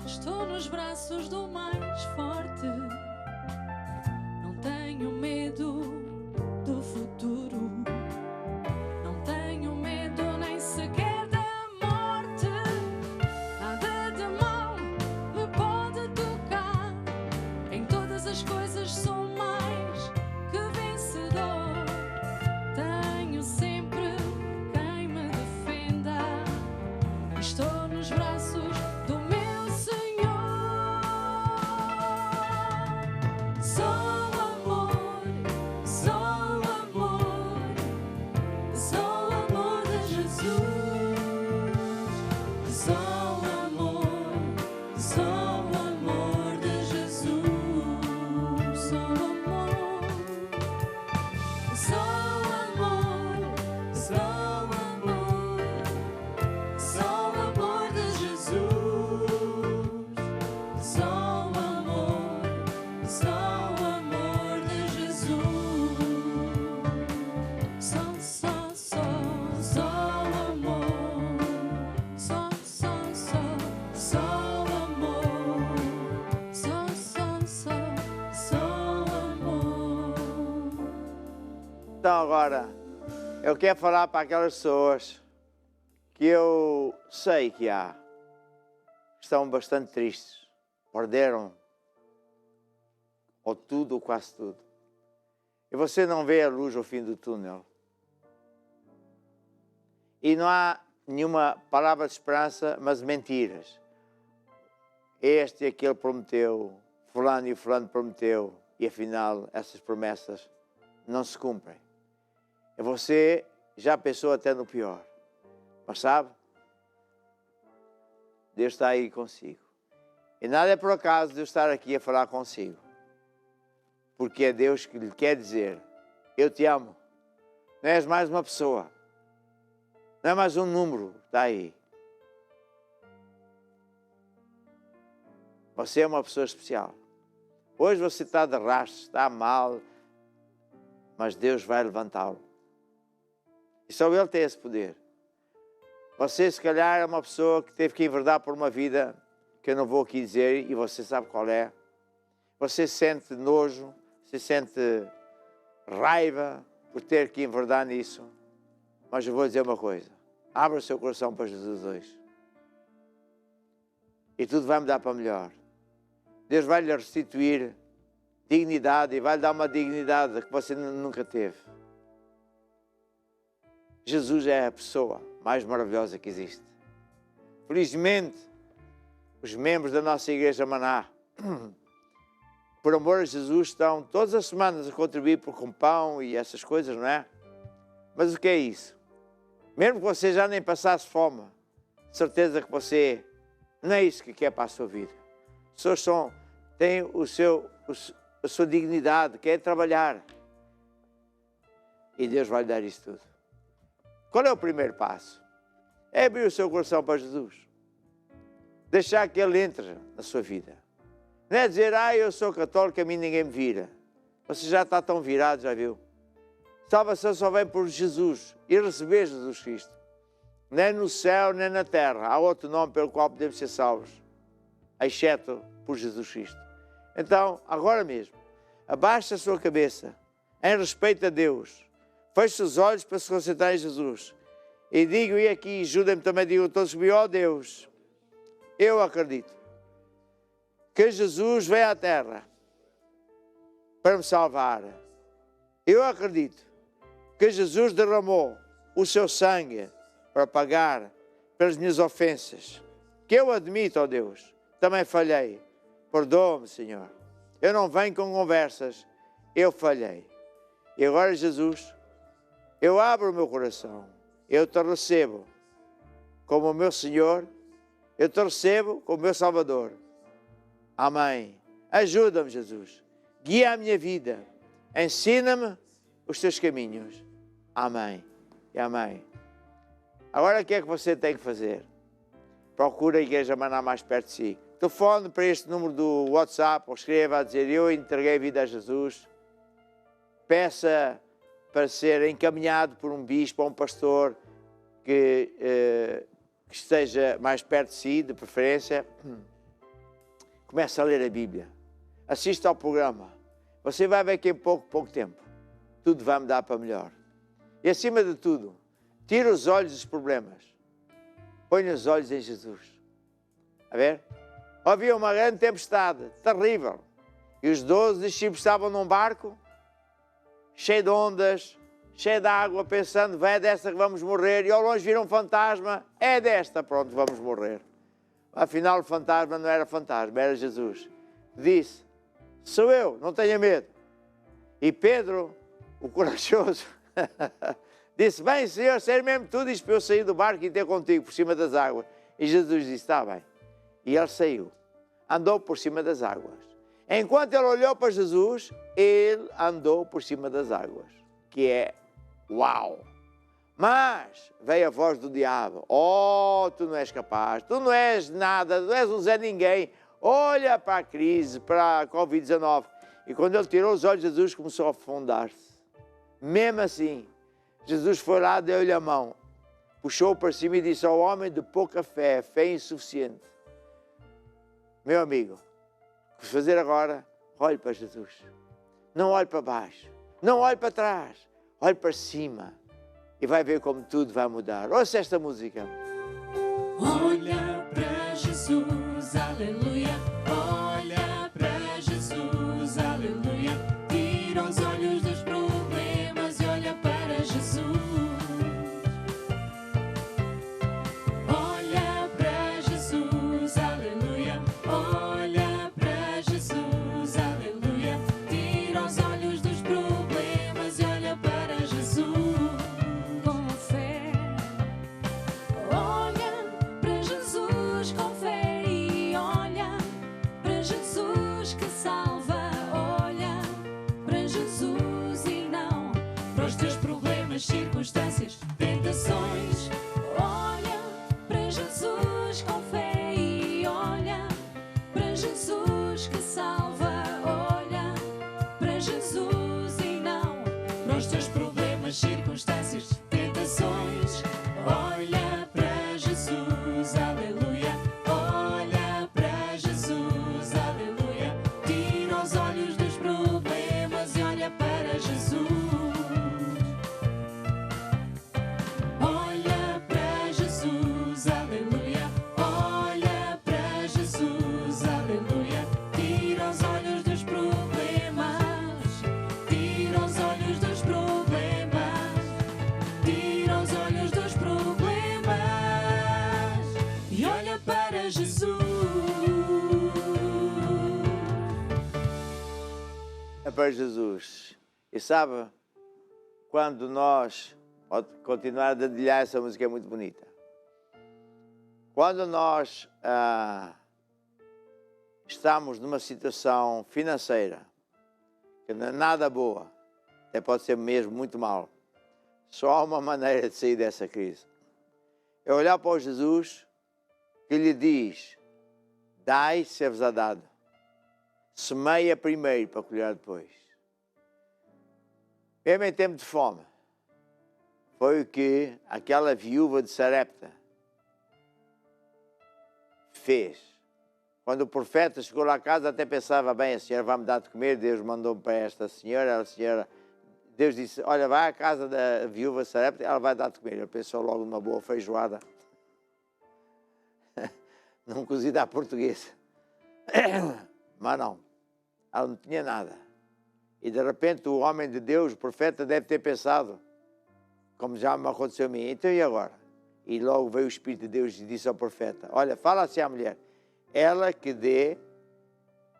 estou nos braços do mais forte. Não tenho medo do futuro, não tenho medo nem sequer da morte. Nada de mal me pode tocar, em todas as coisas sou mais que vencedor. Tenho sempre quem me defenda, estou nos braços do meu Senhor. Só amor, só amor, só amor de Jesus. Só amor, só amor de Jesus. Só amor, só amor, só amor, só amor de Jesus. Só amor, só amor de Jesus. Só amor. Só amor. Só amor. Então agora, eu quero falar para aquelas pessoas que eu sei que estão bastante tristes, perderam ou tudo ou quase tudo. E você não vê a luz ao fim do túnel. E não há nenhuma palavra de esperança, mas mentiras. Este e aquele prometeu, fulano e fulano prometeu, e afinal essas promessas não se cumprem. E você já pensou até no pior. Mas sabe? Deus está aí consigo. E nada é por acaso Deus estar aqui a falar consigo. Porque é Deus que lhe quer dizer, eu te amo. Não és mais uma pessoa. Não é mais um número, está aí. Você é uma pessoa especial. Hoje você está de rastro, está mal, mas Deus vai levantá-lo. E só Ele tem esse poder. Você, se calhar, é uma pessoa que teve que enverdar por uma vida que eu não vou aqui dizer, e você sabe qual é. Você sente nojo, você sente raiva por ter que enverdar nisso. Mas eu vou dizer uma coisa. Abra o seu coração para Jesus hoje. E tudo vai mudar para melhor. Deus vai lhe restituir dignidade e vai lhe dar uma dignidade que você nunca teve. Jesus é a pessoa mais maravilhosa que existe. Felizmente, os membros da nossa Igreja Maná, por amor a Jesus, estão todas as semanas a contribuir com pão e essas coisas, não é? Mas o que é isso? Mesmo que você já nem passasse fome, certeza que você não é isso que quer para a sua vida. As pessoas têm a sua dignidade, querem trabalhar. E Deus vai lhe dar isso tudo. Qual é o primeiro passo? É abrir o seu coração para Jesus. Deixar que Ele entre na sua vida. Não é dizer, eu sou católico, a mim ninguém me vira. Você já está tão virado, já viu? Salvação só vem por Jesus e receber Jesus Cristo. Nem no céu, nem na terra. Há outro nome pelo qual podemos ser salvos, exceto por Jesus Cristo. Então, agora mesmo, abaixe a sua cabeça em respeito a Deus. Feche os olhos para se concentrar em Jesus. E digo, e aqui, ajudem-me também, digo a todos comigo, ó Deus, eu acredito que Jesus veio à terra para me salvar. Eu acredito que Jesus derramou o seu sangue para pagar pelas minhas ofensas. Que eu admito, ó Deus, também falhei. Perdoa-me, Senhor. Eu não venho com conversas, eu falhei. E agora, Jesus, eu abro o meu coração, eu te recebo como o meu Senhor, eu te recebo como meu Salvador. Amém. Ajuda-me, Jesus. Guia a minha vida. Ensina-me os teus caminhos. Amém. E amém. Agora o que é que você tem que fazer? Procura a Igreja Maná mais perto de si. Telefone para este número do WhatsApp ou escreva a dizer, eu entreguei a vida a Jesus. Peça para ser encaminhado por um bispo ou um pastor que esteja mais perto de si, de preferência. Comece a ler a Bíblia. Assista ao programa. Você vai ver que em pouco tempo tudo vai mudar para melhor. E acima de tudo, tira os olhos dos problemas. Põe os olhos em Jesus. A ver? Havia uma grande tempestade, terrível. E os 12 discípulos estavam num barco, cheio de ondas, cheio de água, pensando, é desta que vamos morrer. E ao longe viram um fantasma, é desta, pronto, vamos morrer. Afinal, o fantasma não era fantasma, era Jesus. Disse, sou eu, não tenha medo. E Pedro, o corajoso, disse, bem, Senhor, sei mesmo tu, disse para eu sair do barco e ter contigo por cima das águas. E Jesus disse, está bem. E ele saiu, andou por cima das águas. Enquanto ele olhou para Jesus, ele andou por cima das águas. Que é, uau! Mas veio a voz do diabo, tu não és capaz, tu não és nada, tu és um Zé Ninguém. Olha para a crise, para a Covid-19. E quando ele tirou os olhos, Jesus começou a afundar-se. Mesmo assim, Jesus foi lá, deu-lhe a mão, puxou para cima e disse ao homem de pouca fé, fé insuficiente. Meu amigo, o que fazer agora? Olhe para Jesus. Não olhe para baixo, não olhe para trás, olhe para cima e vai ver como tudo vai mudar. Ouça esta música. Olha para Jesus, aleluia. Olha para Jesus, aleluia. Tira os olhos dos problemas e olha para Jesus. Olha para Jesus, aleluia. Olha para Jesus, aleluia. Tira os olhos dos problemas e olha para Jesus. Com fé. Olha para Jesus com fé e olha para Jesus que salva. Olha para Jesus e não para os teus problemas, circunstâncias, tentações. Olha para Jesus com fé e olha para Jesus que salva. Olha para Jesus e não para os teus problemas, circunstâncias, tentações. Olha para Jesus, aleluia. Olha para Jesus, aleluia. Tira os olhos dos problemas e olha para Jesus. Olha para Jesus, aleluia. Olha para Jesus, aleluia. Tira os olhos dos problemas. Tira os olhos dos problemas. Jesus. É para Jesus. E sabe, quando nós... Pode continuar a dedilhar, essa música é muito bonita. Quando nós estamos numa situação financeira que não é nada boa, até pode ser mesmo muito mal, só há uma maneira de sair dessa crise. É olhar para o Jesus que lhe diz: dai, ser-vos-á dado. Semeia primeiro para colher depois. Mesmo em tempo de fome, foi o que aquela viúva de Sarepta fez. Quando o profeta chegou lá a casa, até pensava: bem, a senhora vai me dar de comer, Deus mandou-me para esta senhora, Deus disse: olha, vai à casa da viúva de Sarepta, ela vai dar de comer. Ele pensou logo numa boa feijoada, num cozido à portuguesa. Mas não, ela não tinha nada. E de repente o homem de Deus, o profeta, deve ter pensado, como já me aconteceu a mim: então e agora? E logo veio o Espírito de Deus e disse ao profeta: olha, fala assim à mulher, ela que dê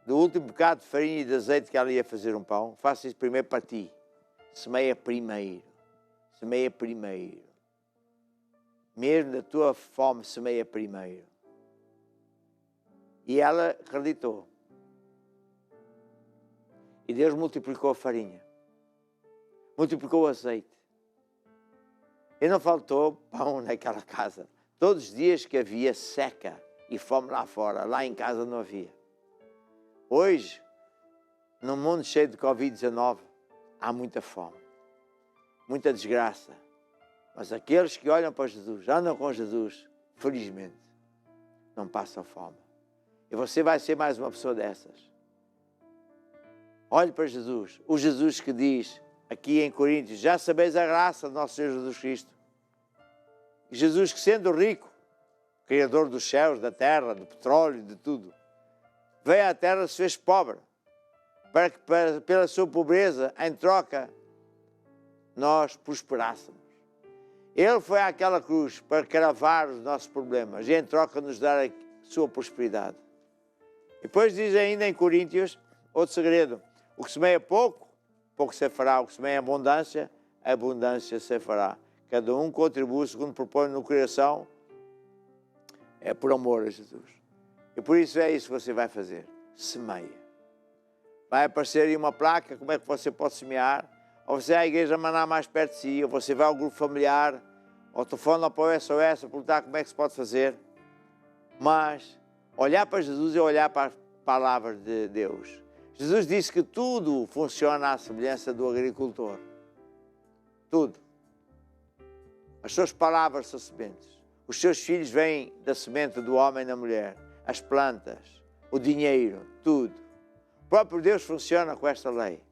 do último bocado de farinha e de azeite que ela ia fazer um pão, faça isso primeiro para ti. Semeia primeiro. Semeia primeiro. Mesmo da tua fome, semeia primeiro. E ela acreditou. E Deus multiplicou a farinha. Multiplicou o azeite. E não faltou pão naquela casa. Todos os dias que havia seca e fome lá fora, lá em casa não havia. Hoje, num mundo cheio de Covid-19, há muita fome, muita desgraça. Mas aqueles que olham para Jesus, andam com Jesus, felizmente, não passam fome. E você vai ser mais uma pessoa dessas. Olhe para Jesus, o Jesus que diz aqui em Coríntios: já sabeis a graça do nosso Senhor Jesus Cristo. Jesus que, sendo rico, Criador dos céus, da terra, do petróleo, de tudo, veio à terra e se fez pobre, para que pela sua pobreza, em troca, nós prosperássemos. Ele foi àquela cruz para cravar os nossos problemas e em troca nos dar a sua prosperidade. E depois diz ainda em Coríntios outro segredo: o que semeia pouco, pouco se fará; o que semeia abundância, abundância se fará. Cada um contribui segundo propõe no coração, é por amor a Jesus. E por isso é isso que você vai fazer: semeia. Vai aparecer aí uma placa, como é que você pode semear, ou você vai à igreja mandar mais perto de si, ou você vai ao grupo familiar, ou telefona para o SOS, perguntar como é que se pode fazer. Mas olhar para Jesus é olhar para a palavra de Deus. Jesus disse que tudo funciona à semelhança do agricultor. Tudo. As suas palavras são sementes. Os seus filhos vêm da semente do homem e da mulher. As plantas, o dinheiro, tudo. O próprio Deus funciona com esta lei.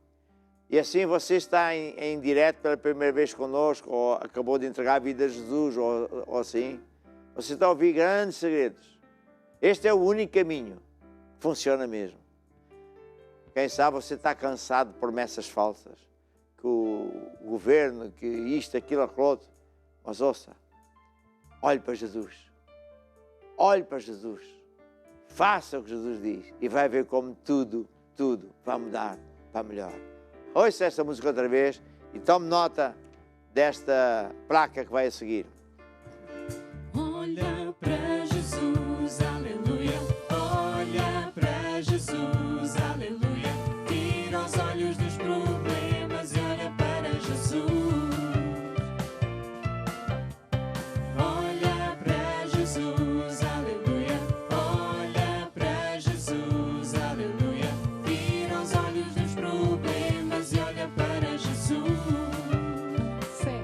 E assim você está em direto pela primeira vez connosco, ou acabou de entregar a vida a Jesus, ou assim. Você está a ouvir grandes segredos. Este é o único caminho que funciona mesmo. Quem sabe você está cansado de promessas falsas, que o governo, que isto, aquilo, aquilo outro. Mas ouça, olhe para Jesus. Olhe para Jesus. Faça o que Jesus diz e vai ver como tudo vai mudar para melhor. Ouça esta música outra vez e tome nota desta placa que vai a seguir. Olha para Jesus, aleluia. Olha para Jesus, aleluia. Tira os olhos dos problemas e olha para Jesus. Olha para Jesus, aleluia. Olha para Jesus, aleluia. Tira os olhos dos problemas e olha para Jesus. Fé.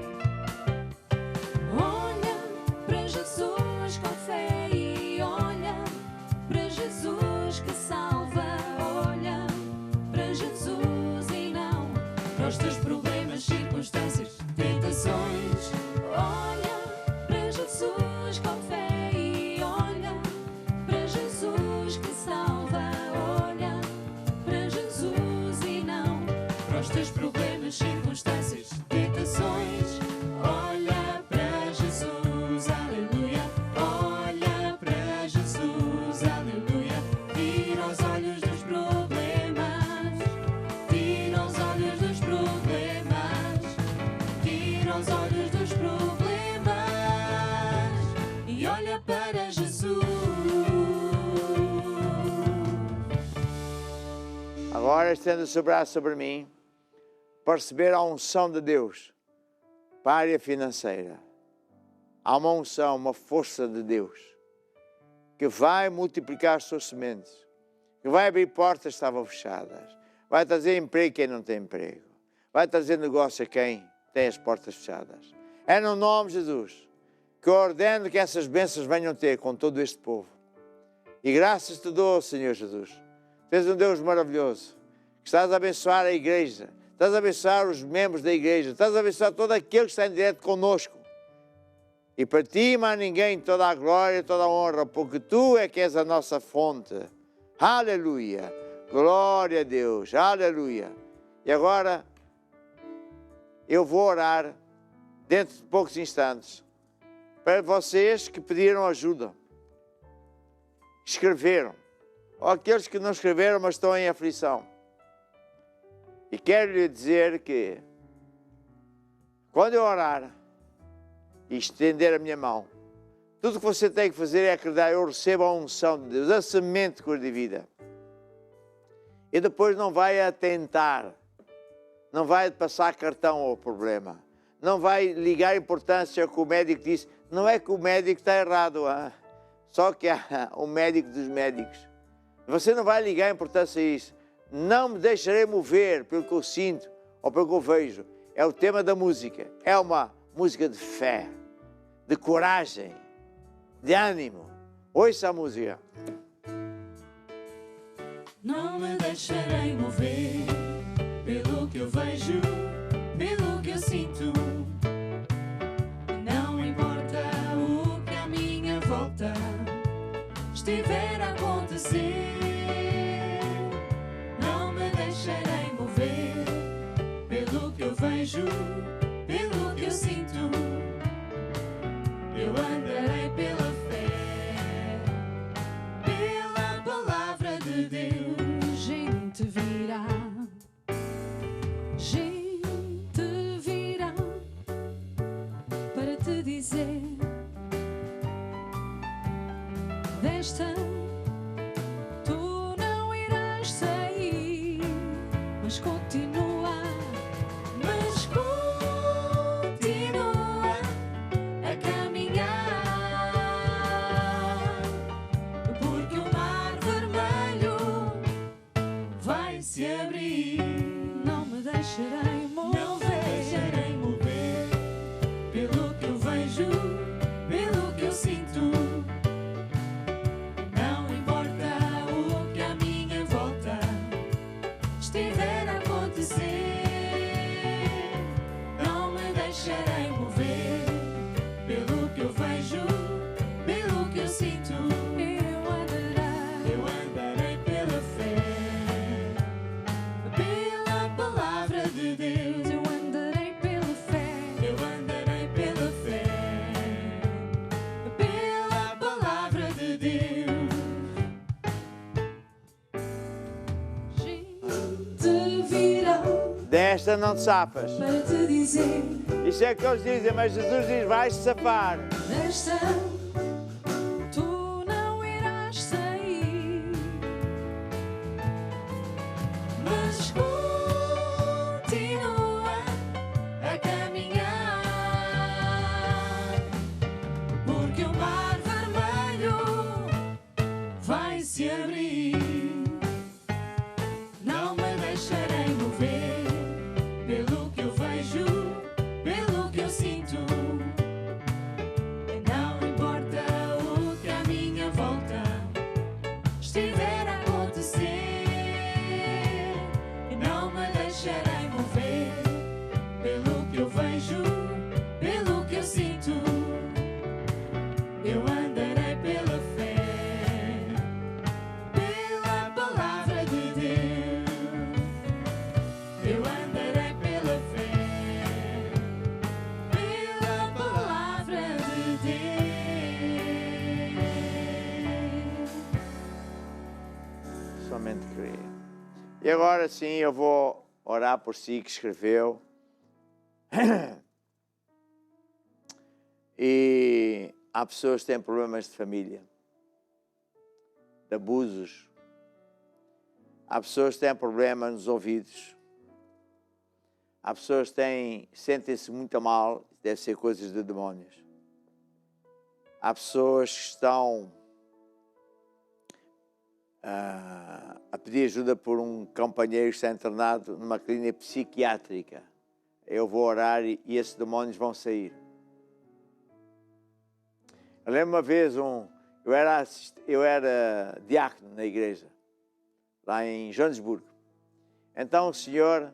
agora estenda o seu braço sobre mim para receber a unção de Deus para a área financeira. Há uma unção, uma força de Deus que vai multiplicar as suas sementes, que vai abrir portas que estavam fechadas, vai trazer emprego a quem não tem emprego, vai trazer negócio a quem tem as portas fechadas. É no nome de Jesus que eu ordeno que essas bênçãos venham ter com todo este povo. E graças te dou, Senhor Jesus. Tu és um Deus maravilhoso, que estás a abençoar a igreja, estás a abençoar os membros da igreja, estás a abençoar todo aquele que está em direto conosco. E para ti, mais ninguém, toda a glória, toda a honra, porque tu é que és a nossa fonte. Aleluia! Glória a Deus! Aleluia! E agora, eu vou orar dentro de poucos instantes para vocês que pediram ajuda, escreveram, ou aqueles que não escreveram, mas estão em aflição. E quero lhe dizer que, quando eu orar e estender a minha mão, tudo o que você tem que fazer é acreditar: eu recebo a unção de Deus, a semente de cor de vida. E depois não vai atentar, não vai passar cartão ao problema, não vai ligar importância ao que o médico disse. Não é que o médico está errado, só que há o médico dos médicos. Você não vai ligar importância a isso. Não me deixarei mover pelo que eu sinto ou pelo que eu vejo. É o tema da música. É uma música de fé, de coragem, de ânimo. Ouça a música. Não me deixarei mover pelo que eu vejo, pelo que eu sinto. Não importa o que à minha volta estiver a acontecer. Não me deixarei mover pelo que eu vejo, pelo que eu sinto. Eu andarei pela fé, pela palavra de Deus. Gente virá, gente virá para te dizer: desta tu não irás sair, mas continua, mas continua a caminhar, porque o mar vermelho vai se abrir. Não me deixarei mover, não me deixarei mover pelo que eu vejo, pelo que eu sinto. Não importa o que à minha volta estiver a acontecer. Não me deixarei mover pelo que eu vejo, pelo que eu sinto. Eu andarei pela fé, pela palavra de Deus. Eu andarei pela fé, eu andarei pela fé, pela palavra de Deus. Gente virá Desta não te safas. para te dizer: Isso é o que eles dizem, mas Jesus diz: vais-te safar. desta tu não irás sair, mas continua a caminhar, porque o mar vermelho vai se abrir. Não me deixarei mover pelo que eu vejo, pelo que eu sinto. Não importa o que à minha volta estiver a acontecer. Não me deixarei mover pelo que eu vejo, pelo que eu sinto. Eu andarei pela fé, pela palavra de Deus. Eu andarei pela fé, pela palavra de Deus. Somente creia. E agora sim eu vou orar por si que escreveu. E há pessoas que têm problemas de família, de abusos, Há pessoas que têm problema nos ouvidos. Há pessoas que sentem-se muito mal, deve ser coisas de demónios. Há pessoas que estão a pedir ajuda por um companheiro que está internado numa clínica psiquiátrica. Eu vou orar e esses demónios vão sair. Eu lembro uma vez, eu era diácono na igreja, lá em Joanesburgo. Então o Senhor,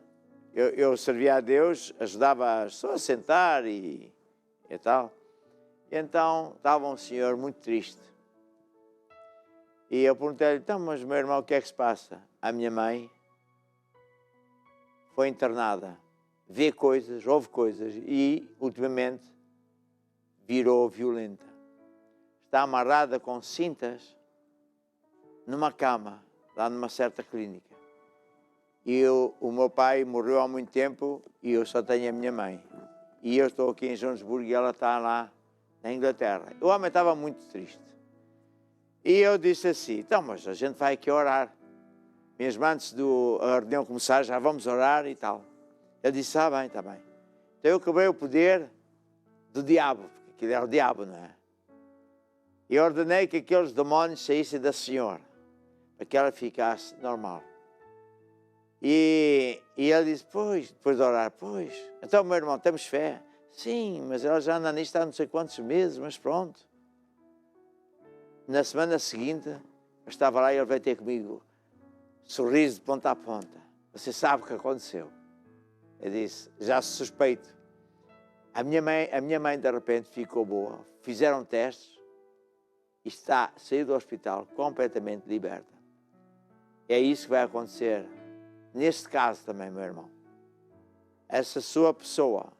eu servia a Deus, ajudava as pessoas a sentar e tal. E então estava um senhor muito triste. E eu perguntei-lhe, então, mas meu irmão, o que é que se passa? A minha mãe foi internada, vê coisas, ouve coisas e, ultimamente, virou violenta. Está amarrada com cintas numa cama, lá numa certa clínica. E o meu pai morreu há muito tempo e eu só tenho a minha mãe. E eu estou aqui em Joanesburgo e ela está lá na Inglaterra. O homem estava muito triste. E eu disse assim, então, mas a gente vai aqui orar. Mesmo antes da reunião começar, já vamos orar e tal. Eu disse, bem, está bem. Então eu acabei o poder do diabo, porque aquilo era o diabo, não é? E ordenei que aqueles demónios saíssem da senhora, para que ela ficasse normal. E ele disse, pois, depois de orar, pois, então, meu irmão, temos fé? Sim, mas ela já anda nisto há não sei quantos meses, mas pronto. Na semana seguinte, eu estava lá e ele veio ter comigo, sorriso de ponta a ponta. Você sabe o que aconteceu? Eu disse, já suspeito. A minha mãe de repente ficou boa, fizeram testes e saiu do hospital completamente liberta. É isso que vai acontecer neste caso também, meu irmão. Essa sua pessoa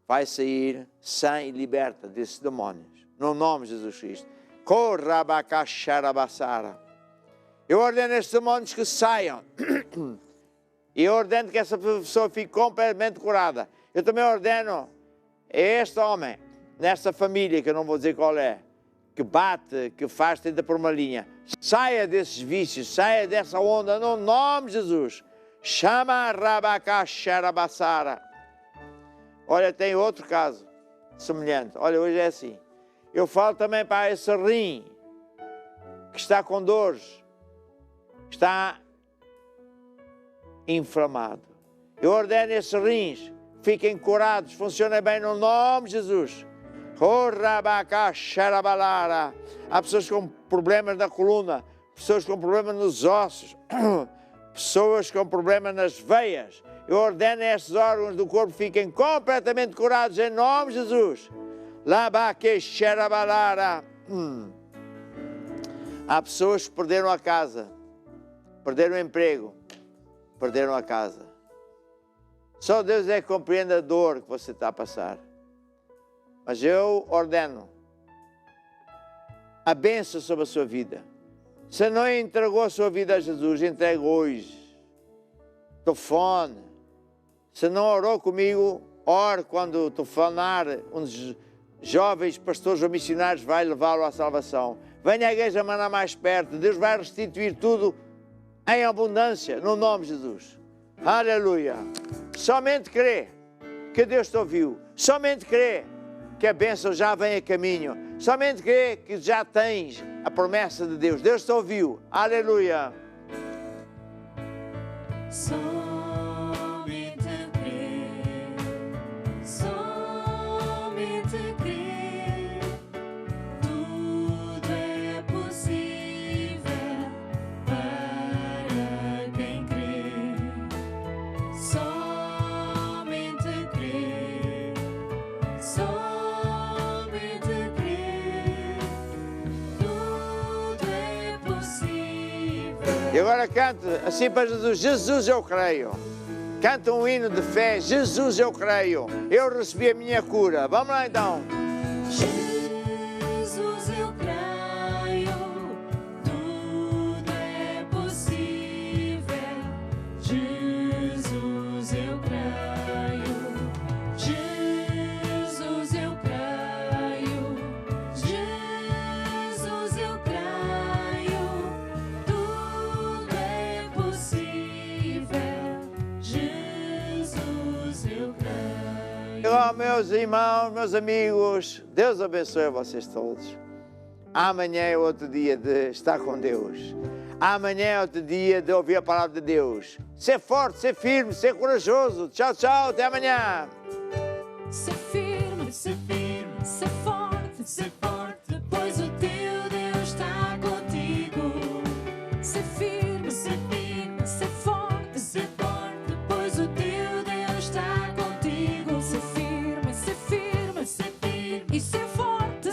vai sair sã e liberta desses demónios, no nome de Jesus Cristo. Eu ordeno estes demónios que saiam. E eu ordeno que essa pessoa fique completamente curada. Eu também ordeno a este homem, nesta família, que eu não vou dizer qual é, que bate, que faz, tenta por uma linha. Saia desses vícios, saia dessa onda, no nome de Jesus. Chama Rabacacharabassara. Olha, tem outro caso semelhante. Olha, hoje é assim. Eu falo também para esse rim que está com dores, está inflamado. Eu ordeno esses rins, fiquem curados, funcionem bem no nome de Jesus. Há pessoas com problemas na coluna, pessoas com problemas nos ossos, pessoas com problemas nas veias. Eu ordeno esses órgãos do corpo fiquem completamente curados em nome de Jesus. Há pessoas que perderam a casa, perderam o emprego, perderam a casa. Só Deus é que compreende a dor que você está a passar. Mas eu ordeno a bênção sobre a sua vida. Se não entregou a sua vida a Jesus, entregue hoje. Telefone. Se não orou comigo, ore quando telefonar um dos jovens pastores ou missionários vai levá-lo à salvação. Venha à igreja mandar mais perto. Deus vai restituir tudo em abundância, no nome de Jesus. Aleluia. Somente crê que Deus te ouviu. Somente crê que a bênção já vem a caminho. Somente crê que já tens a promessa de Deus. Deus te ouviu. Aleluia. Somente crer, somente crer, tudo é possível para quem crê. Somente crer, somente crer, tudo é possível. E agora cante assim para Jesus. Jesus, eu creio. Canta um hino de fé. Jesus, eu creio. Eu recebi a minha cura. Vamos lá então. Jesus, eu creio, tudo é possível. Jesus, eu creio. Jesus, eu creio. Jesus, eu creio, tudo é possível. meus irmãos, meus amigos. Deus abençoe a vocês todos. Amanhã é outro dia de estar com Deus. Amanhã é outro dia de ouvir a palavra de Deus. Ser forte, ser firme, ser corajoso. Tchau, tchau. Até amanhã. Ser firme, ser forte, pois o teu Deus está contigo. Ser firme, ser forte, pois o teu Deus está contigo. Ser firme, e ser forte,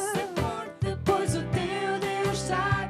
pois o teu Deus está